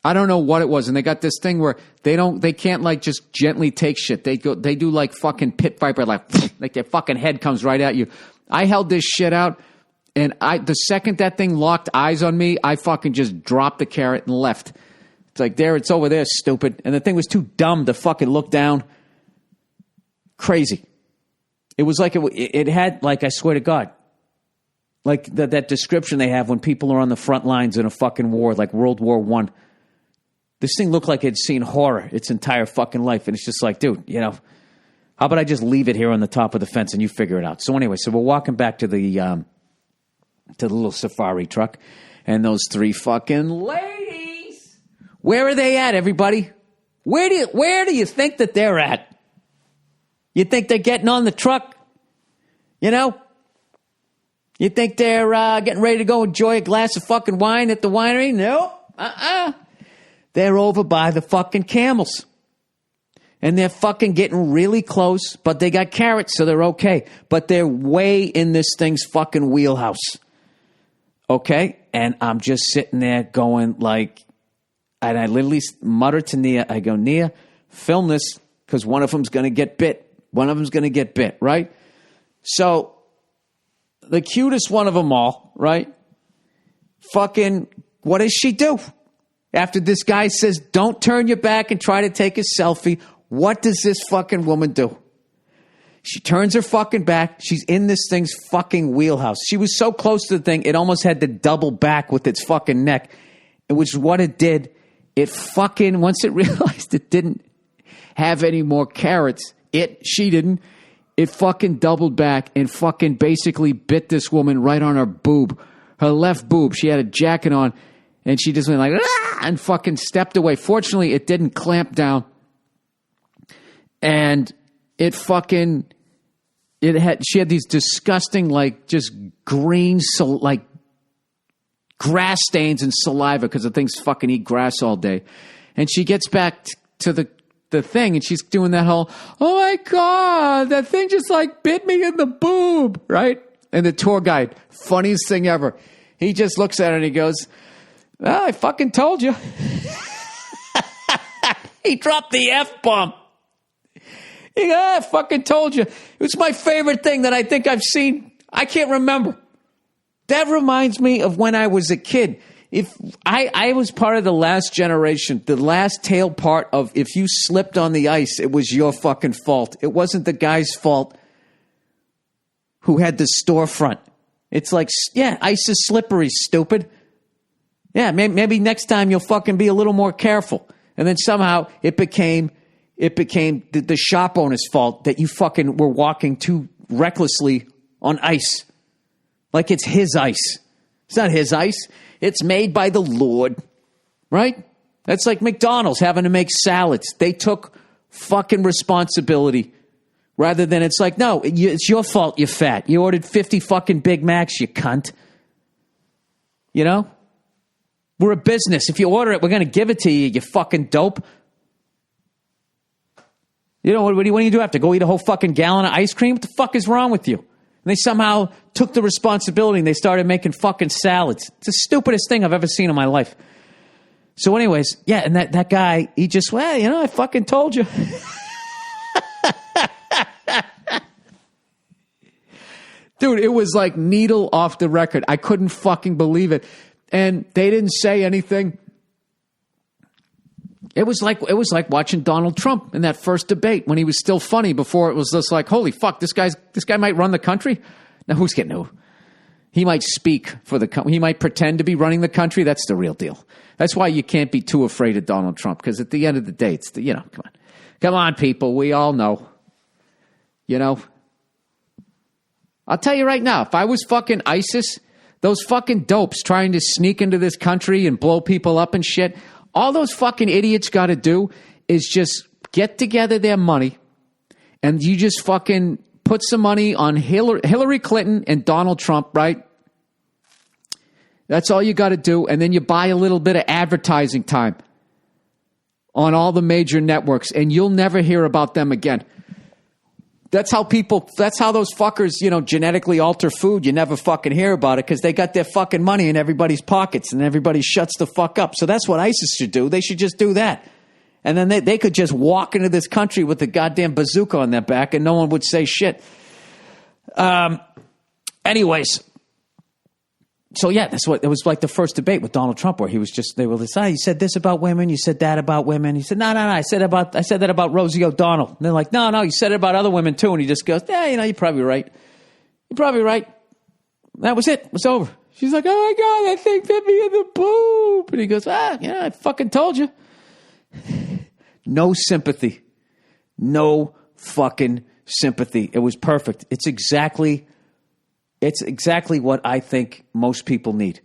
I don't know what it was. And they got this thing where they can't like just gently take shit. They do like fucking pit viper, like their fucking head comes right at you. I held this shit out, and the second that thing locked eyes on me, I fucking just dropped the carrot and left. It's like, it's over there, stupid. And the thing was too dumb to fucking look down. Crazy. It was like it had, like, I swear to God, like that description they have when people are on the front lines in a fucking war, like World War I. This thing looked like it'd seen horror its entire fucking life. And it's just like, dude, how about I just leave it here on the top of the fence and you figure it out? So anyway, we're walking back to the little safari truck, and those 3 fucking ladies, where are they at, everybody? Where do you think that they're at? You think they're getting on the truck? You think they're getting ready to go enjoy a glass of fucking wine at the winery? No. They're over by the fucking camels. And they're fucking getting really close, but they got carrots, so they're okay. But they're way in this thing's fucking wheelhouse. Okay? And I'm just sitting there going like, and I literally muttered to Nia, I go, Nia, film this because one of them's going to get bit. One of them's going to get bit, right? So the cutest one of them all, right? Fucking, what does she do? After this guy says, don't turn your back and try to take a selfie, what does this fucking woman do? She turns her fucking back. She's in this thing's fucking wheelhouse. She was so close to the thing, it almost had to double back with its fucking neck, which is what it did. It fucking, once it realized it didn't have any more carrots, she didn't, it fucking doubled back and fucking basically bit this woman right on her boob, her left boob. She had a jacket on, and she just went like, ah, and fucking stepped away. Fortunately, it didn't clamp down. And she had these disgusting, like, just green, like, grass stains and saliva because the things fucking eat grass all day. And she gets back to the thing, and she's doing that whole, oh my God, that thing just like bit me in the boob, right? And the tour guide, funniest thing ever, he just looks at her and he goes, well, I fucking told you. He dropped the F-bomb. I fucking told you. It was my favorite thing that I think I've seen. I can't remember. That reminds me of when I was a kid. If I was part of the last generation, the last tail part of if you slipped on the ice, it was your fucking fault. It wasn't the guy's fault who had the storefront. It's like, yeah, ice is slippery, stupid. Yeah, maybe next time you'll fucking be a little more careful. And then somehow it became the shop owner's fault that you fucking were walking too recklessly on ice. Like it's his ice. It's not his ice. It's made by the Lord, right? That's like McDonald's having to make salads. They took fucking responsibility rather than it's like, no, it's your fault, you're fat. You ordered 50 fucking Big Macs, you cunt. You know? We're a business. If you order it, we're going to give it to you, you fucking dope. You know, what do you do? Have to go eat a whole fucking gallon of ice cream? What the fuck is wrong with you? And they somehow took the responsibility and they started making fucking salads. It's the stupidest thing I've ever seen in my life. So anyways, yeah, and that guy, he just, well, you know, I fucking told you. Dude, it was like needle off the record. I couldn't fucking believe it. And they didn't say anything. It was like watching Donald Trump in that first debate when he was still funny before it was just like, holy fuck, this guy might run the country. Now who's getting who? He might speak for the country. He might pretend to be running the country. That's the real deal. That's why you can't be too afraid of Donald Trump, because at the end of the day, it's come on, people. We all know. You know, I'll tell you right now, if I was fucking ISIS, those fucking dopes trying to sneak into this country and blow people up and shit. All those fucking idiots got to do is just get together their money and you just fucking put some money on Hillary Clinton and Donald Trump, right? That's all you got to do. And then you buy a little bit of advertising time on all the major networks and you'll never hear about them again. That's how those fuckers, you know, genetically alter food. You never fucking hear about it because they got their fucking money in everybody's pockets and everybody shuts the fuck up. So that's what ISIS should do. They should just do that. And then they could just walk into this country with a goddamn bazooka on their back and no one would say shit. Anyways. So yeah, that's what it was like the first debate with Donald Trump where he was just, they were like, you said this about women, you said that about women. He said, no, I said that about Rosie O'Donnell. And they're like, no, you said it about other women too. And he just goes, yeah, you know, you're probably right. You're probably right. That was it. It was over. She's like, oh my God, that thing bit me in the boob. And he goes, yeah, I fucking told you. No sympathy. No fucking sympathy. It was perfect. It's exactly what I think most people need.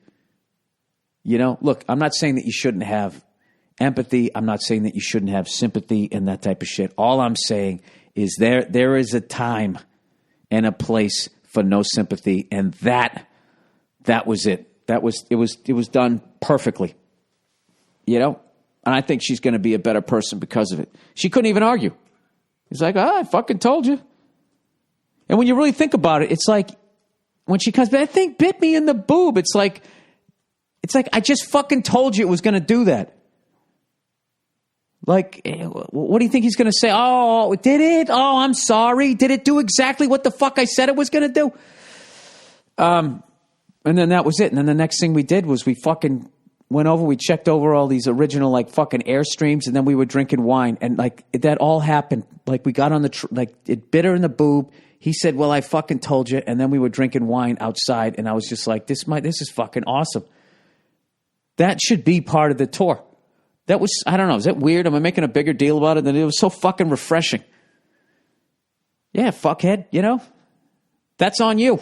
You know, look, I'm not saying that you shouldn't have empathy. I'm not saying that you shouldn't have sympathy and that type of shit. All I'm saying is there is a time and a place for no sympathy, and that was it. It was done perfectly. You know? And I think she's going to be a better person because of it. She couldn't even argue. He's like, I fucking told you. And when you really think about it, it's like, when she comes back, that thing bit me in the boob. It's like, I just fucking told you it was going to do that. Like, what do you think he's going to say? Oh, did it? Oh, I'm sorry. Did it do exactly what the fuck I said it was going to do? And then that was it. And then the next thing we did was we fucking went over, we checked over all these original, like, fucking Airstreams, and then we were drinking wine. And, like, that all happened. Like, we got on the, it bit her in the boob. He said, well, I fucking told you. And then we were drinking wine outside. And I was just like, this is fucking awesome. That should be part of the tour. That was, I don't know. Is that weird? Am I making a bigger deal about it? Than it was so fucking refreshing. Yeah, fuckhead, you know? That's on you.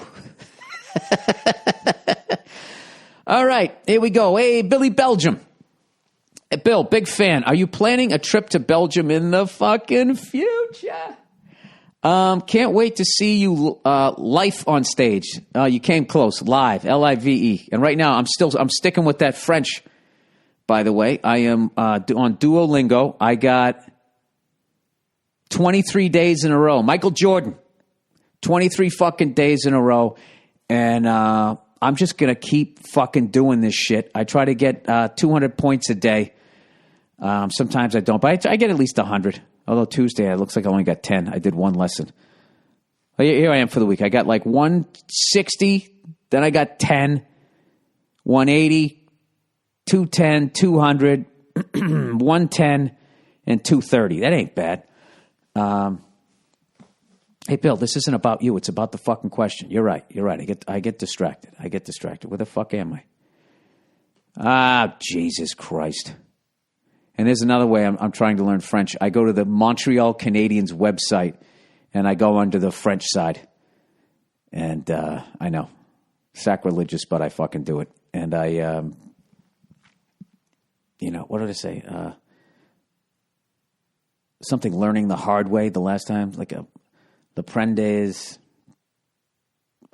All right, here we go. Hey, Billy Belgium. Hey, Bill, big fan. Are you planning a trip to Belgium in the fucking future? Can't wait to see you live on stage. You came close, live, Live. And right now, I'm sticking with that French. By the way, I am on Duolingo. I got 23 days in a row. Michael Jordan, 23 fucking days in a row, and I'm just gonna keep fucking doing this shit. I try to get 200 points a day. Sometimes I don't, but I get at least 100. Although Tuesday, it looks like I only got 10. I did one lesson. But here I am for the week. I got like 160, then I got 10, 180, 210, 200, 110, and 230. That ain't bad. Hey, Bill, this isn't about you. It's about the fucking question. You're right. I get distracted. Where the fuck am I? Jesus Christ. And there's another way I'm trying to learn French. I go to the Montreal Canadiens website, and I go under the French side. And I know, sacrilegious, but I fucking do it. And I, what did I say? Something learning the hard way the last time, like the prendes,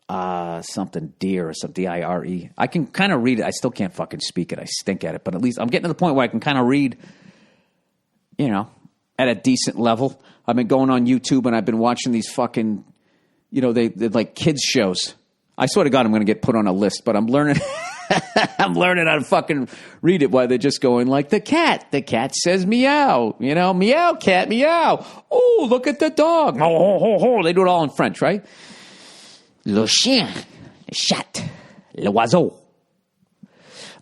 something deer or something, D-I-R-E. I can kind of read it. I still can't fucking speak it. I stink at it. But at least I'm getting to the point where I can kind of read, at a decent level. I've been going on YouTube and I've been watching these fucking, they're like kids shows. I swear to God, I'm going to get put on a list, but I'm learning. I'm learning how to fucking read it while they're just going like, the cat says meow, meow, cat, meow. Oh, look at the dog. Oh, ho, ho, ho. They do it all in French, right? Le chien, le chat, l'oiseau.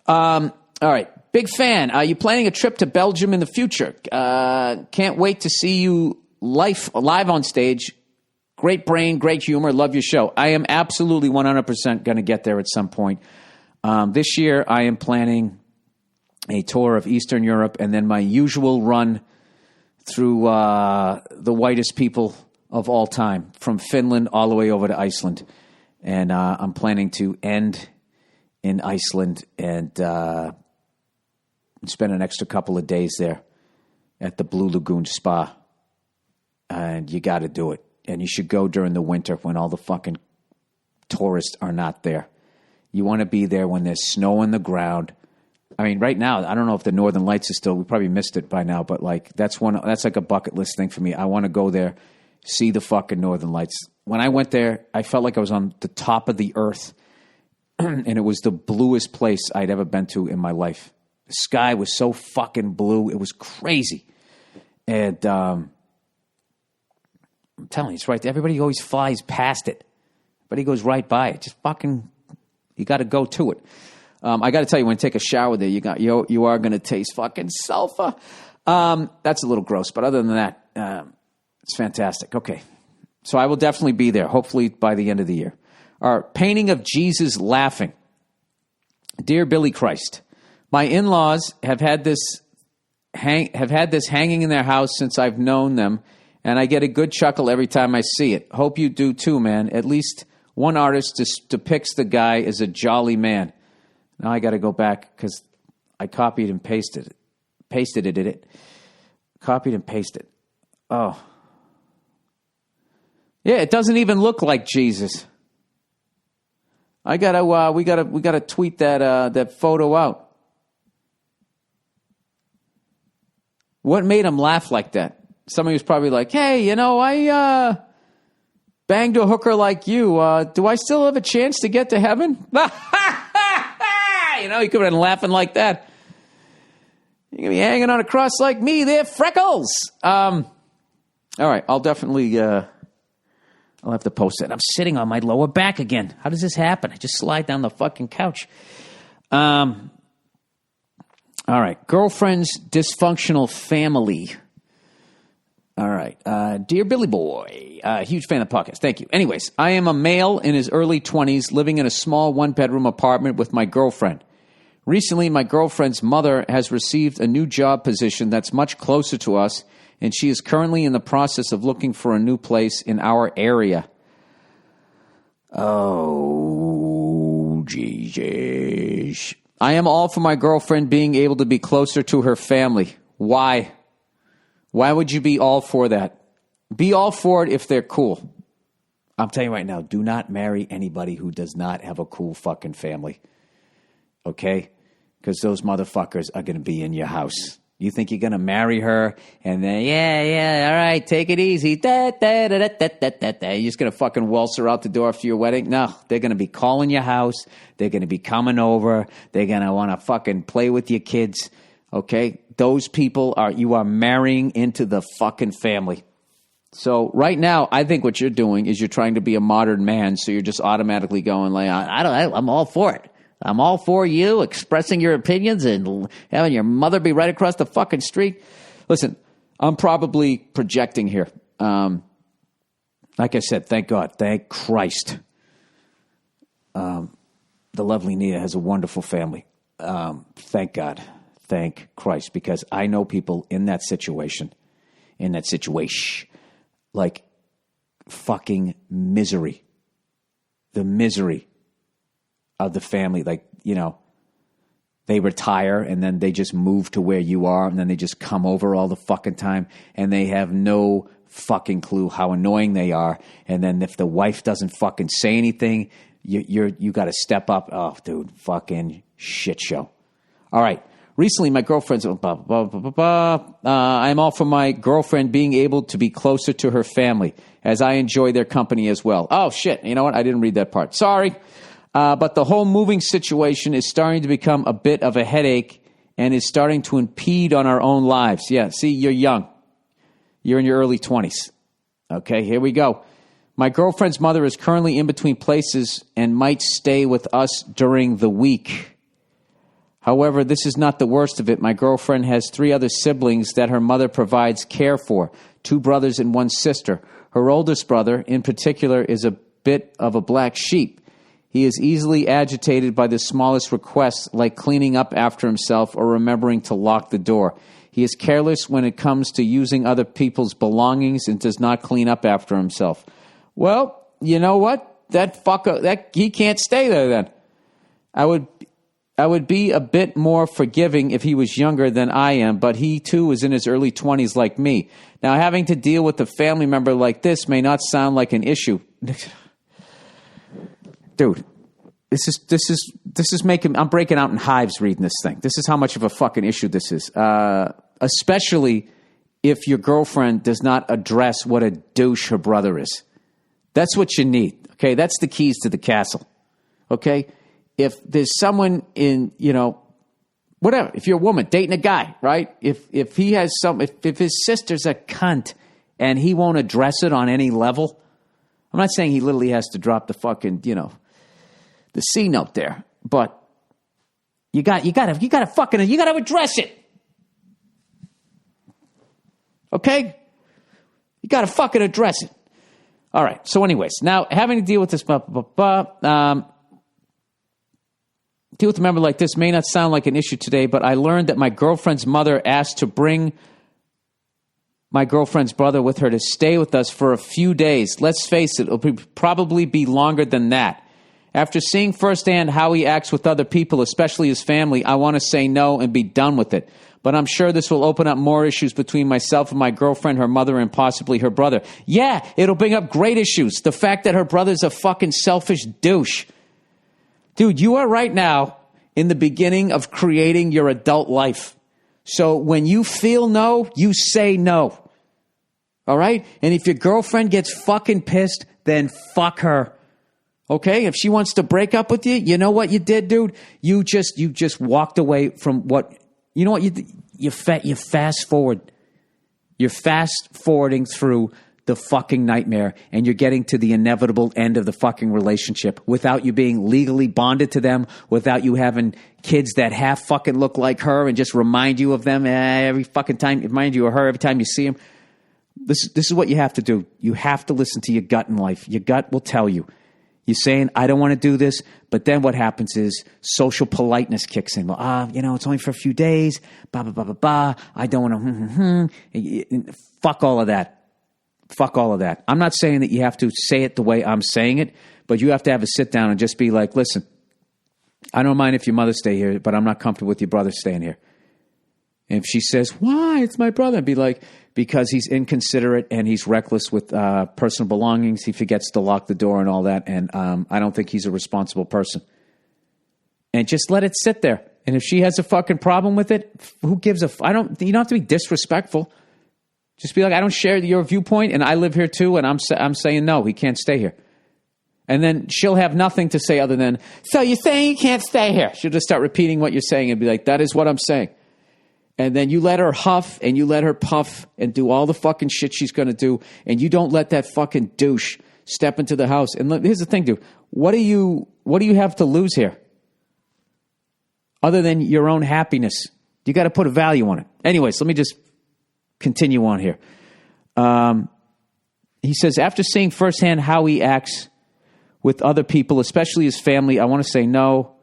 All right. Big fan. Are you planning a trip to Belgium in the future? Can't wait to see you live on stage. Great brain, great humor. Love your show. I am absolutely 100% going to get there at some point. This year, I am planning a tour of Eastern Europe and then my usual run through the whitest people of all time, from Finland all the way over to Iceland. And I'm planning to end in Iceland and spend an extra couple of days there at the Blue Lagoon Spa. And you got to do it. And you should go during the winter when all the fucking tourists are not there. You want to be there when there's snow on the ground. I mean, right now, I don't know if the Northern Lights is still, we probably missed it by now, but like that's like a bucket list thing for me. I want to go there, see the fucking Northern Lights. When I went there, I felt like I was on the top of the earth, and it was the bluest place I'd ever been to in my life. The sky was so fucking blue. It was crazy. And I'm telling you, it's right. Everybody always flies past it. Everybody goes right by it. Just fucking, you got to go to it. I got to tell you, when you take a shower there, you are going to taste fucking sulfur. That's a little gross, but other than that, it's fantastic. Okay. So I will definitely be there, hopefully by the end of the year. All right, painting of Jesus laughing. Dear Billy Christ, my in-laws have had this hanging in their house since I've known them, and I get a good chuckle every time I see it. Hope you do too, man. At least one artist depicts the guy as a jolly man. Now I got to go back because I copied and pasted it. Copied and pasted. Oh. Yeah, it doesn't even look like Jesus. We gotta tweet that photo out. What made him laugh like that? Somebody was probably like, hey, I banged a hooker like you. Do I still have a chance to get to heaven? He could have been laughing like that. You're going to be hanging on a cross like me. They're freckles. All right, I'll definitely, I'll have to post it. I'm sitting on my lower back again. How does this happen? I just slide down the fucking couch. All right, girlfriend's dysfunctional family. All right. Dear Billy Boy, huge fan of the podcast. Thank you. Anyways, I am a male in his early 20s living in a small one-bedroom apartment with my girlfriend. Recently, my girlfriend's mother has received a new job position that's much closer to us, and she is currently in the process of looking for a new place in our area. Oh, Jesus. I am all for my girlfriend being able to be closer to her family. Why? Why would you be all for that? Be all for it if they're cool. I'm telling you right now, do not marry anybody who does not have a cool fucking family. Okay? Because those motherfuckers are going to be in your house. You think you're going to marry her and then, yeah, all right, take it easy. You're just going to fucking waltz her out the door after your wedding? No, they're going to be calling your house. They're going to be coming over. They're going to want to fucking play with your kids. Okay? Those people you are marrying into the fucking family. So right now, I think what you're doing is you're trying to be a modern man, so you're just automatically going like, I'm all for it. I'm all for you expressing your opinions and having your mother be right across the fucking street. Listen, I'm probably projecting here. Like I said, thank God, thank Christ. The lovely Nia has a wonderful family. Thank God, thank Christ, because I know people in that situation, like fucking misery. The misery of the family, like, you know, they retire and then they just move to where you are and then they just come over all the fucking time and they have no fucking clue how annoying they are. And then if the wife doesn't fucking say anything, you got to step up. Oh, dude, fucking shit show. All right. Recently, my girlfriend's... I'm all for my girlfriend being able to be closer to her family, as I enjoy their company as well. Oh, shit. You know what? I didn't read that part. Sorry. But the whole moving situation is starting to become a bit of a headache and is starting to impede on our own lives. Yeah, see, you're young. You're in your early 20s. Okay, here we go. My girlfriend's mother is currently in between places and might stay with us during the week. However, this is not the worst of it. My girlfriend has 3 other siblings that her mother provides care for, 2 brothers and 1 sister. Her oldest brother, in particular, is a bit of a black sheep. He is easily agitated by the smallest requests, like cleaning up after himself or remembering to lock the door. He is careless when it comes to using other people's belongings and does not clean up after himself. Well, you know what? He can't stay there then. I would be a bit more forgiving if he was younger than I am, but he too is in his early 20s like me. Now, having to deal with a family member like this may not sound like an issue. Dude, this is making... I'm breaking out in hives reading this thing. This is how much of a fucking issue this is. Especially if your girlfriend does not address what a douche her brother is. That's what you need, okay? That's the keys to the castle, okay? If there's someone in, you know, whatever, if you're a woman dating a guy, right? If he has if his sister's a cunt and he won't address it on any level, I'm not saying he literally has to drop the fucking, you know, the C note there, but you gotta address it. Okay? You gotta fucking address it. All right. So anyways, now having to deal with this, deal with a member like this may not sound like an issue today, but I learned that my girlfriend's mother asked to bring my girlfriend's brother with her to stay with us for a few days. Let's face it, it'll probably be longer than that. After seeing firsthand how he acts with other people, especially his family, I want to say no and be done with it. But I'm sure this will open up more issues between myself and my girlfriend, her mother, and possibly her brother. Yeah, it'll bring up great issues. The fact that her brother's a fucking selfish douche. Dude, you are right now in the beginning of creating your adult life. So when you feel no, you say no. All right? And if your girlfriend gets fucking pissed, then fuck her. Okay? If she wants to break up with you, you know what you did, dude? You just walked away from what... You know what? You fast forward. You're fast forwarding through the fucking nightmare, and you're getting to the inevitable end of the fucking relationship without you being legally bonded to them, without you having kids that half fucking look like her and just remind you of them every fucking time, remind you of her every time you see them. This is what you have to do. You have to listen to your gut in life. Your gut will tell you. You're saying, I don't want to do this, but then what happens is social politeness kicks in. Well, it's only for a few days, blah, blah, blah, blah, blah. I don't want to, Fuck all of that. Fuck all of that. I'm not saying that you have to say it the way I'm saying it, but you have to have a sit down and just be like, listen, I don't mind if your mother stay here, but I'm not comfortable with your brother staying here. And if she says, why? It's my brother. I'd be like, because he's inconsiderate and he's reckless with personal belongings. He forgets to lock the door and all that. And I don't think he's a responsible person. And just let it sit there. And if she has a fucking problem with it, who gives a... you don't have to be disrespectful. Just be like, I don't share your viewpoint and I live here too. And I'm saying no, he can't stay here. And then she'll have nothing to say other than, so you're saying you can't stay here. She'll just start repeating what you're saying and be like, that is what I'm saying. And then you let her huff and you let her puff and do all the fucking shit she's going to do. And you don't let that fucking douche step into the house. And here's the thing, dude. What do you have to lose here? Other than your own happiness. You got to put a value on it. Anyways, let me just continue on here. He says, after seeing firsthand how he acts with other people, especially his family, I want to say no.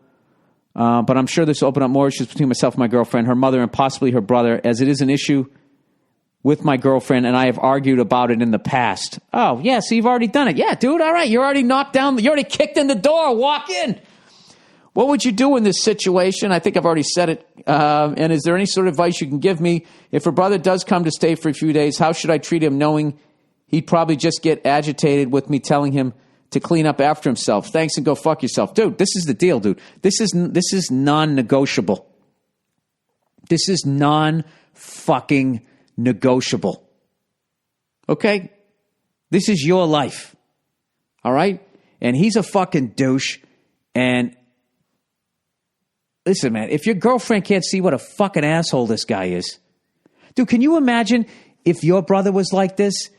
But I'm sure this will open up more issues between myself and my girlfriend, her mother, and possibly her brother, as it is an issue with my girlfriend, and I have argued about it in the past. Oh, yeah, so you've already done it. Yeah, dude, all right. You're already knocked down. You're already kicked in the door. Walk in. What would you do in this situation? I think I've already said it. And is there any sort of advice you can give me? If her brother does come to stay for a few days, how should I treat him, knowing he'd probably just get agitated with me telling him to clean up after himself? Thanks and go fuck yourself. Dude, this is the deal, dude. This is non-negotiable. This is non-fucking negotiable. Okay? This is your life. All right? And he's a fucking douche. And listen, man, if your girlfriend can't see what a fucking asshole this guy is, dude, can you imagine if your brother was like this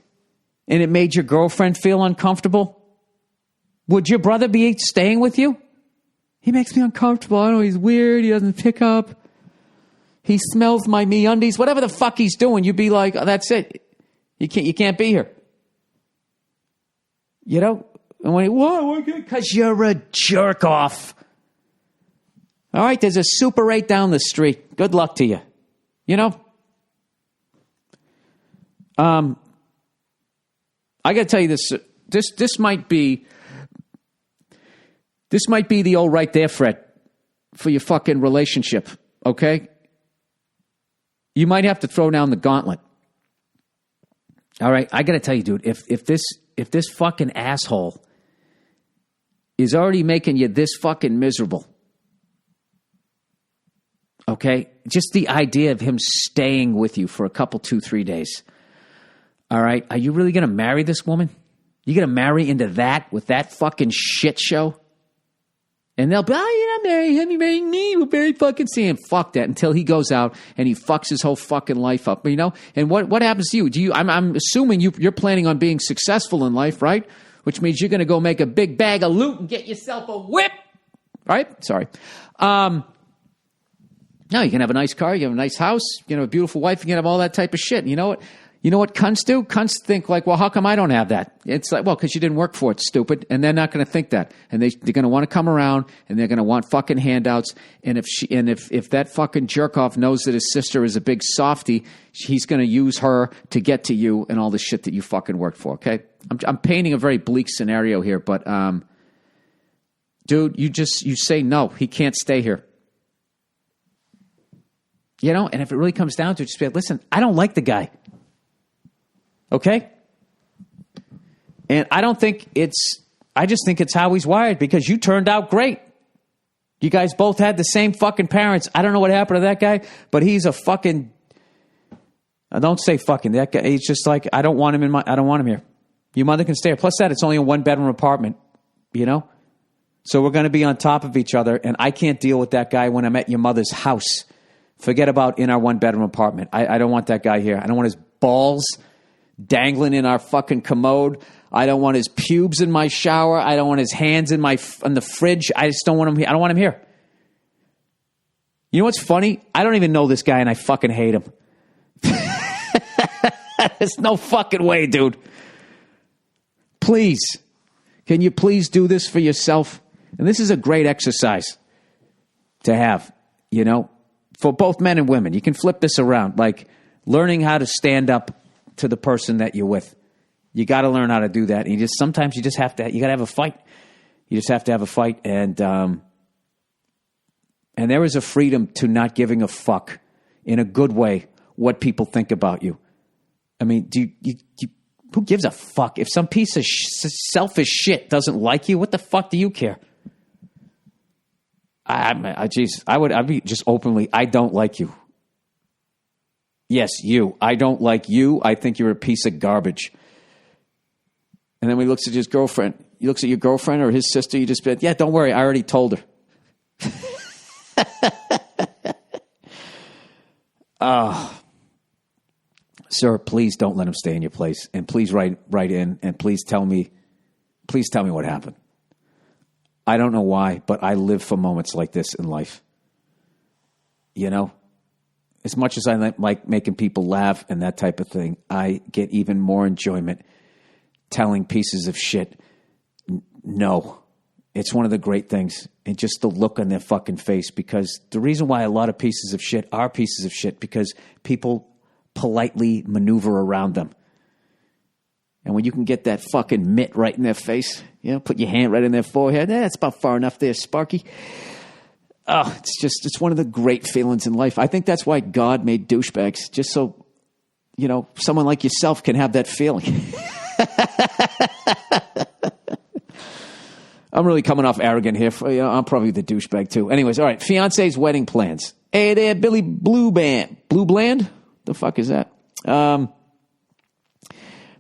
and it made your girlfriend feel uncomfortable? Would your brother be staying with you? He makes me uncomfortable. I don't know, he's weird. He doesn't pick up. He smells my MeUndies. Whatever the fuck he's doing, you'd be like, oh, that's it. You can't be here. You know? And when why? Because you're a jerk off. All right, there's a Super 8 down the street. Good luck to you. You know? I got to tell you this. This might be the old right there, Fred, for your fucking relationship, okay? You might have to throw down the gauntlet. All right, I got to tell you, dude, if this fucking asshole is already making you this fucking miserable, okay? Just the idea of him staying with you for a couple, 2-3 days. All right, are you really going to marry this woman? You going to marry into that with that fucking shit show? And they'll be, oh, you're not marrying him, you're marrying me. We're very fucking seeing. Fuck that until he goes out and he fucks his whole fucking life up, you know? And what happens to you? I'm assuming you're planning on being successful in life, right? Which means you're going to go make a big bag of loot and get yourself a whip, right? Sorry. No, you can have a nice car, you can have a nice house, you can have a beautiful wife, you can have all that type of shit. And you know what? You know what cunts do? Cunts think like, well, how come I don't have that? It's like, well, because you didn't work for it, stupid. And they're not going to think that. And they're going to want to come around and they're going to want fucking handouts. And if that fucking jerk off knows that his sister is a big softie, he's going to use her to get to you and all the shit that you fucking worked for. Okay, I'm painting a very bleak scenario here, but dude, you say no. He can't stay here. You know, and if it really comes down to it, just be like, listen, I don't like the guy. Okay? And I just think it's how he's wired because you turned out great. You guys both had the same fucking parents. I don't know what happened to that guy, but he's a fucking, don't say fucking, that guy, he's just like, I don't want him here. Your mother can stay here. Plus that, it's only a 1-bedroom apartment, you know? So we're going to be on top of each other, and I can't deal with that guy when I'm at your mother's house. Forget about in our 1-bedroom apartment. I don't want that guy here. I don't want his balls dangling in our fucking commode. I don't want his pubes in my shower. I don't want his hands in the fridge. I just don't want him here. I don't want him here. You know what's funny? I don't even know this guy and I fucking hate him. There's no fucking way, dude. Please. Can you please do this for yourself? And this is a great exercise to have, you know, for both men and women. You can flip this around, like learning how to stand up to the person that you're with. You got to learn how to do that. And sometimes you got to have a fight. You just have to have a fight. And there is a freedom to not giving a fuck in a good way what people think about you. I mean, who gives a fuck? If some piece of selfish shit doesn't like you, what the fuck do you care? I'd be just openly, I don't like you. Yes, you. I don't like you. I think you're a piece of garbage. And then when he looks at his girlfriend, he looks at your girlfriend or his sister, you just be like, yeah, don't worry, I already told her. Sir, please don't let him stay in your place. And please write in and please tell me what happened. I don't know why, but I live for moments like this in life. You know? As much as I like making people laugh and that type of thing, I get even more enjoyment telling pieces of shit no. It's one of the great things. And just the look on their fucking face, because the reason why a lot of pieces of shit are pieces of shit, because people politely maneuver around them. And when you can get that fucking mitt right in their face, you know, put your hand right in their forehead, that's about far enough there, Sparky. Oh, it's one of the great feelings in life. I think that's why God made douchebags, just so, you know, someone like yourself can have that feeling. I'm really coming off arrogant here. I'm probably the douchebag too. Anyways, all right. Fiance's wedding plans. Hey there, Billy Blue Bland? The fuck is that?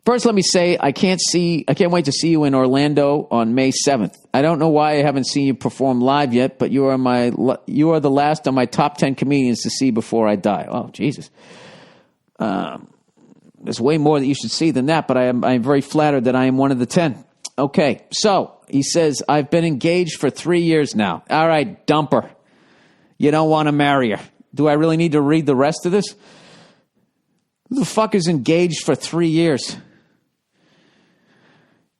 First, let me say I can't wait to see you in Orlando on May 7th. I don't know why I haven't seen you perform live yet, but you are the last on my top 10 comedians to see before I die. Oh, Jesus. There's way more that you should see than that, but I am very flattered that I am one of the 10. Okay, so he says, I've been engaged for 3 years now. All right, dumper. You don't want to marry her. Do I really need to read the rest of this? Who the fuck is engaged for 3 years?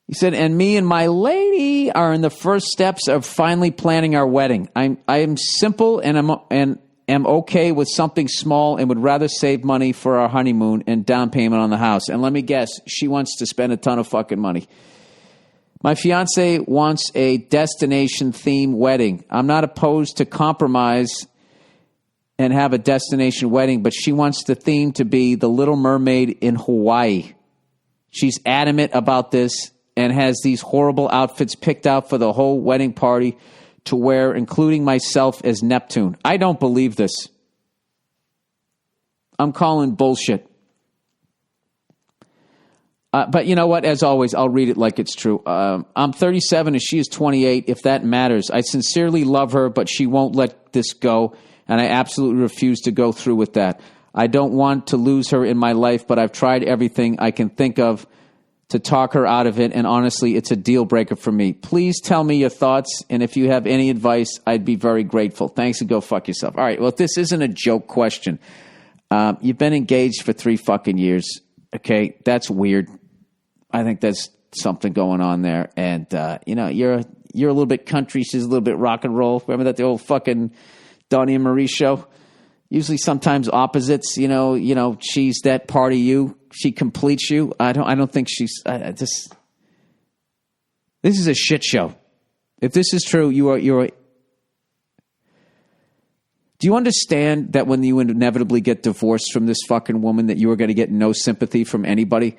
He said, and me and my lady are in the first steps of finally planning our wedding. I am simple and am okay with something small and would rather save money for our honeymoon and down payment on the house. And let me guess, she wants to spend a ton of fucking money. My fiance wants a destination theme wedding. I'm not opposed to compromise and have a destination wedding, but she wants the theme to be the Little Mermaid in Hawaii. She's adamant about this and has these horrible outfits picked out for the whole wedding party to wear, including myself as Neptune. I don't believe this. I'm calling bullshit. But you know what? As always, I'll read it like it's true. I'm 37 and she is 28, if that matters. I sincerely love her, but she won't let this go, and I absolutely refuse to go through with that. I don't want to lose her in my life, but I've tried everything I can think of to talk her out of it, and honestly, it's a deal breaker for me. Please tell me your thoughts, and if you have any advice, I'd be very grateful. Thanks, and go fuck yourself. All right, well, if this isn't a joke question, you've been engaged for 3 fucking years, okay? That's weird. I think there's something going on there, and, you know, you're a little bit country, she's a little bit rock and roll. Remember that, the old fucking Donnie and Marie show? Usually sometimes opposites, you know, she's that part of you. She completes you. I don't think she's, this is a shit show. If this is true, do you understand that when you inevitably get divorced from this fucking woman that you are going to get no sympathy from anybody?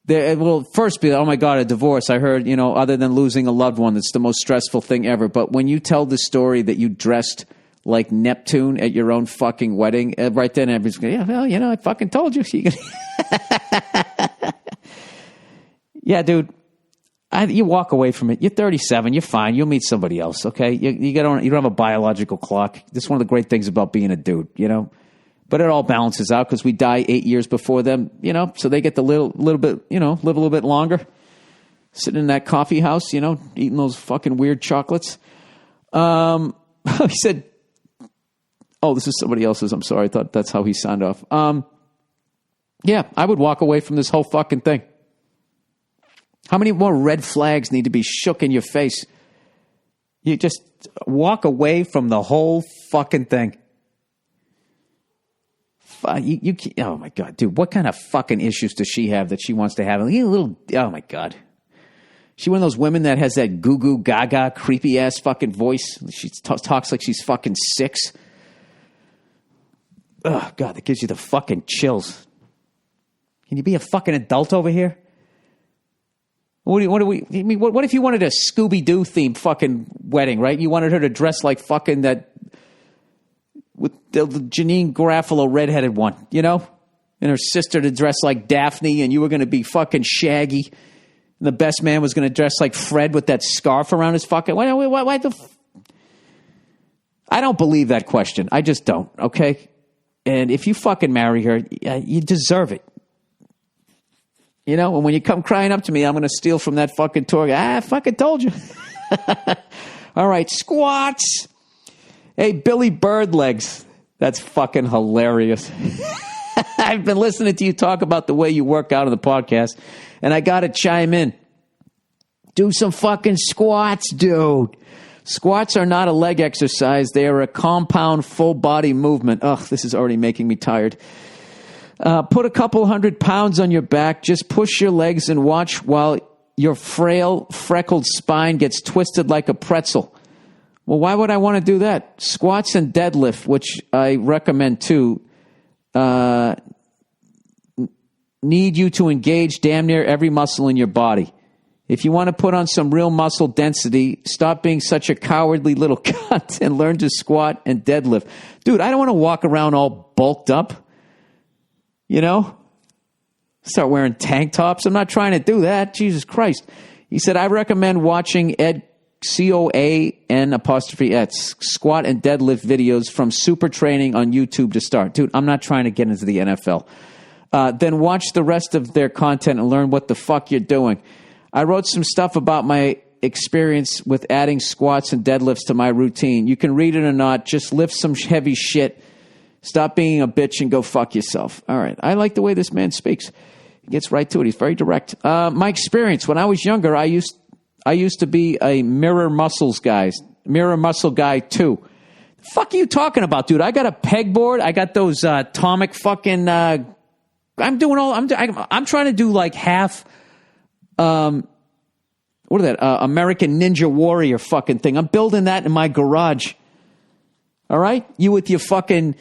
It will first be, oh my God, a divorce. I heard, you know, other than losing a loved one, that's the most stressful thing ever. But when you tell the story that you dressed like Neptune at your own fucking wedding, right then everybody's going, yeah, well, you know, I fucking told you. Yeah, dude, you walk away from it. You're 37. You're fine. You'll meet somebody else, okay? You don't have a biological clock. That's one of the great things about being a dude, you know? But it all balances out because we die 8 years before them, you know, so they get the little bit, you know, live a little bit longer. Sitting in that coffee house, you know, eating those fucking weird chocolates. He said, oh, this is somebody else's. I'm sorry. I thought that's how he signed off. Yeah, I would walk away from this whole fucking thing. How many more red flags need to be shook in your face? You just walk away from the whole fucking thing. Oh my God, dude, what kind of fucking issues does she have that she wants to have? Oh my God. She one of those women that has that goo goo gaga creepy ass fucking voice. She talks like she's fucking 6. Oh God, that gives you the fucking chills. Can you be a fucking adult over here? What if you wanted a Scooby-Doo themed fucking wedding, right? You wanted her to dress like fucking that with the Janine Garofalo redheaded one, you know? And her sister to dress like Daphne, and you were going to be fucking Shaggy. And the best man was going to dress like Fred with that scarf around his fucking... Why I don't believe that question. I just don't, okay? And if you fucking marry her, you deserve it. You know, and when you come crying up to me, I'm going to steal from that fucking tour guy. I fucking told you. All right, squats. Hey, Billy Bird legs. That's fucking hilarious. I've been listening to you talk about the way you work out on the podcast, and I got to chime in. Do some fucking squats, dude. Squats are not a leg exercise. They are a compound full body movement. Ugh, this is already making me tired. Put a couple 100 pounds on your back. Just push your legs and watch while your frail, freckled spine gets twisted like a pretzel. Well, why would I want to do that? Squats and deadlift, which I recommend too, need you to engage damn near every muscle in your body. If you want to put on some real muscle density, stop being such a cowardly little cunt and learn to squat and deadlift. Dude, I don't want to walk around all bulked up. You know? Start wearing tank tops. I'm not trying to do that. Jesus Christ. He said, I recommend watching Ed, COAN''S, squat and deadlift videos from Super Training on YouTube to start. Dude, I'm not trying to get into the NFL. Then watch the rest of their content and learn what the fuck you're doing. I wrote some stuff about my experience with adding squats and deadlifts to my routine. You can read it or not. Just lift some heavy shit. Stop being a bitch and go fuck yourself. All right. I like the way this man speaks. He gets right to it. He's very direct. My experience, when I was younger, I used to be a mirror muscle guy too. The fuck are you talking about, dude? I got a pegboard. I got those atomic fucking. I'm trying to do like half. What are that? American Ninja Warrior fucking thing. I'm building that in my garage. All right? You with your fucking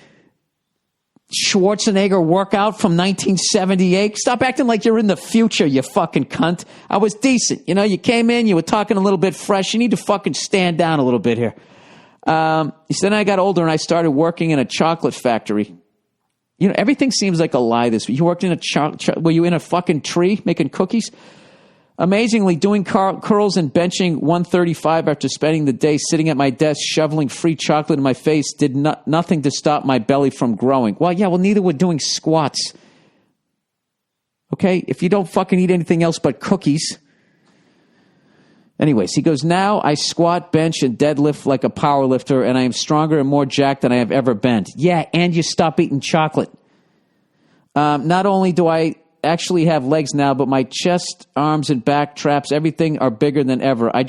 Schwarzenegger workout from 1978. Stop acting like you're in the future, you fucking cunt. I was decent. You know, you came in, you were talking a little bit fresh. You need to fucking stand down a little bit here. He said, I got older and I started working in a chocolate factory. You know, everything seems like a lie this week. You worked in were you in a fucking tree making cookies? Amazingly, doing curls and benching 135 after spending the day sitting at my desk shoveling free chocolate in my face did nothing to stop my belly from growing. Well, yeah, neither were doing squats. Okay? If you don't fucking eat anything else but cookies. Anyways, he goes, now I squat, bench, and deadlift like a power lifter, and I am stronger and more jacked than I have ever been. Yeah, and you stop eating chocolate. Not only do I actually have legs now, but my chest, arms, and back traps, everything are bigger than ever. I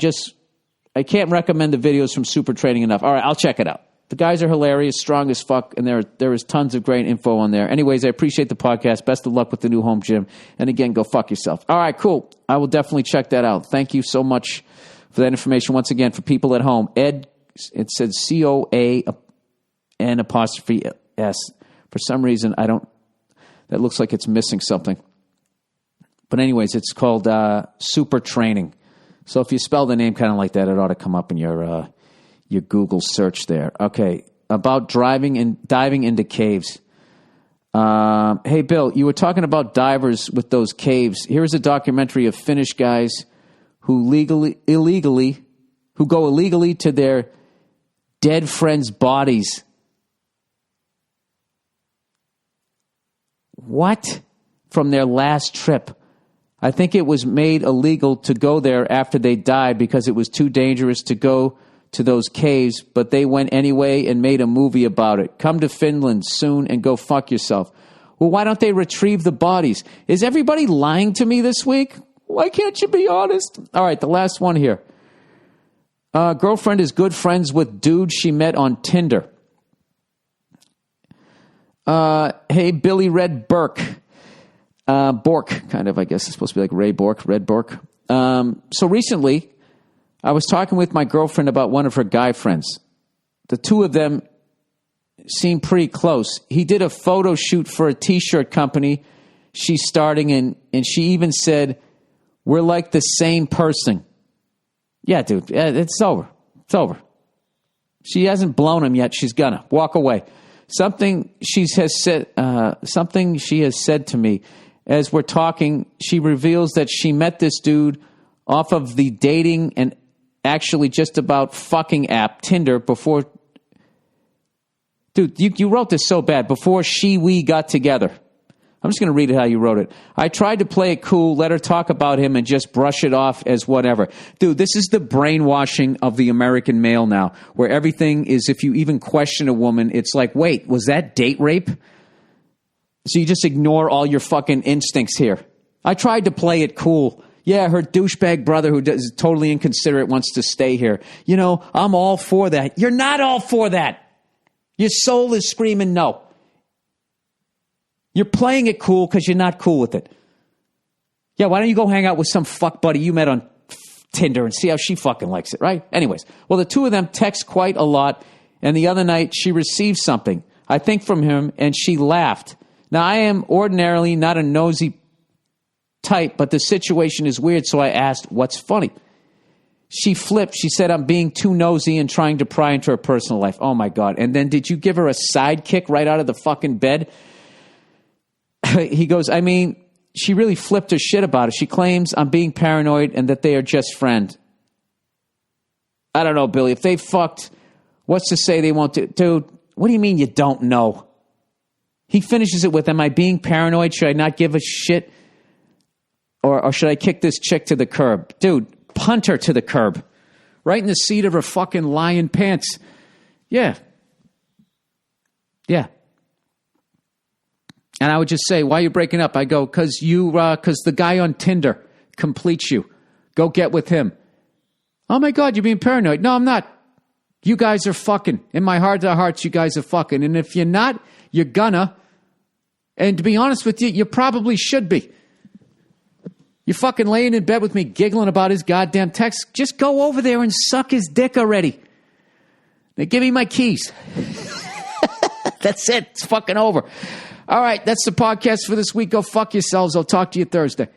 can't recommend the videos from Super Training enough. All right, I'll check it out. The guys are hilarious, strong as fuck, and there is tons of great info on there. Anyways, I appreciate the podcast. Best of luck with the new home gym. And again, go fuck yourself. All right, cool. I will definitely check that out. Thank you so much for that information. Once again, for people at home, Ed, it says COAN''S. For some reason, that looks like it's missing something. But anyways, it's called Super Training. So if you spell the name kind of like that, it ought to come up in your Google search there. Okay, about diving into caves. Hey, Bill, you were talking about divers with those caves. Here's a documentary of Finnish guys who go illegally to their dead friends' bodies. What? From their last trip. I think it was made illegal to go there after they died because it was too dangerous to go to those caves, but they went anyway and made a movie about it. Come to Finland soon and go fuck yourself. Well, why don't they retrieve the bodies? Is everybody lying to me this week? Why can't you be honest? All right, the last one here. Girlfriend is good friends with dude she met on Tinder. Hey, Billy Red Burke. Bork, kind of, I guess it's supposed to be like Ray Bork, Red Bork. So recently, I was talking with my girlfriend about one of her guy friends. The two of them seemed pretty close. He did a photo shoot for a t-shirt company she's starting, and she even said, we're like the same person. Yeah, dude, it's over. It's over. She hasn't blown him yet. She's gonna walk away. Something she has said to me as we're talking. She reveals that she met this dude off of the dating and actually just about fucking app Tinder before Dude, you wrote this so bad. Before we got together. I'm just going to read it how you wrote it. I tried to play it cool, let her talk about him, and just brush it off as whatever. Dude, this is the brainwashing of the American male now, where everything is, if you even question a woman, it's like, wait, was that date rape? So you just ignore all your fucking instincts here. I tried to play it cool. Yeah, her douchebag brother who is totally inconsiderate wants to stay here. You know, I'm all for that. You're not all for that. Your soul is screaming no. You're playing it cool because you're not cool with it. Yeah, why don't you go hang out with some fuck buddy you met on Tinder and see how she fucking likes it, right? Anyways, well, the two of them text quite a lot, and the other night she received something, I think from him, and she laughed. Now, I am ordinarily not a nosy type, but the situation is weird, so I asked, what's funny? She flipped. She said, I'm being too nosy and trying to pry into her personal life. Oh, my God. And then did you give her a sidekick right out of the fucking bed? He goes, I mean, she really flipped her shit about it. She claims I'm being paranoid and that they are just friends. I don't know, Billy. If they fucked, what's to say they won't do? Dude, what do you mean you don't know? He finishes it with, am I being paranoid? Should I not give a shit? Or should I kick this chick to the curb? Dude, punt her to the curb. Right in the seat of her fucking lion pants. Yeah. Yeah. And I would just say, why are you breaking up? I go, because the guy on Tinder completes you. Go get with him. Oh, my God, you're being paranoid. No, I'm not. You guys are fucking. In my heart of hearts, you guys are fucking. And if you're not, you're gonna. And to be honest with you, you probably should be. You're fucking laying in bed with me, giggling about his goddamn text. Just go over there and suck his dick already. Now give me my keys. That's it. It's fucking over. All right, that's the podcast for this week. Go fuck yourselves. I'll talk to you Thursday.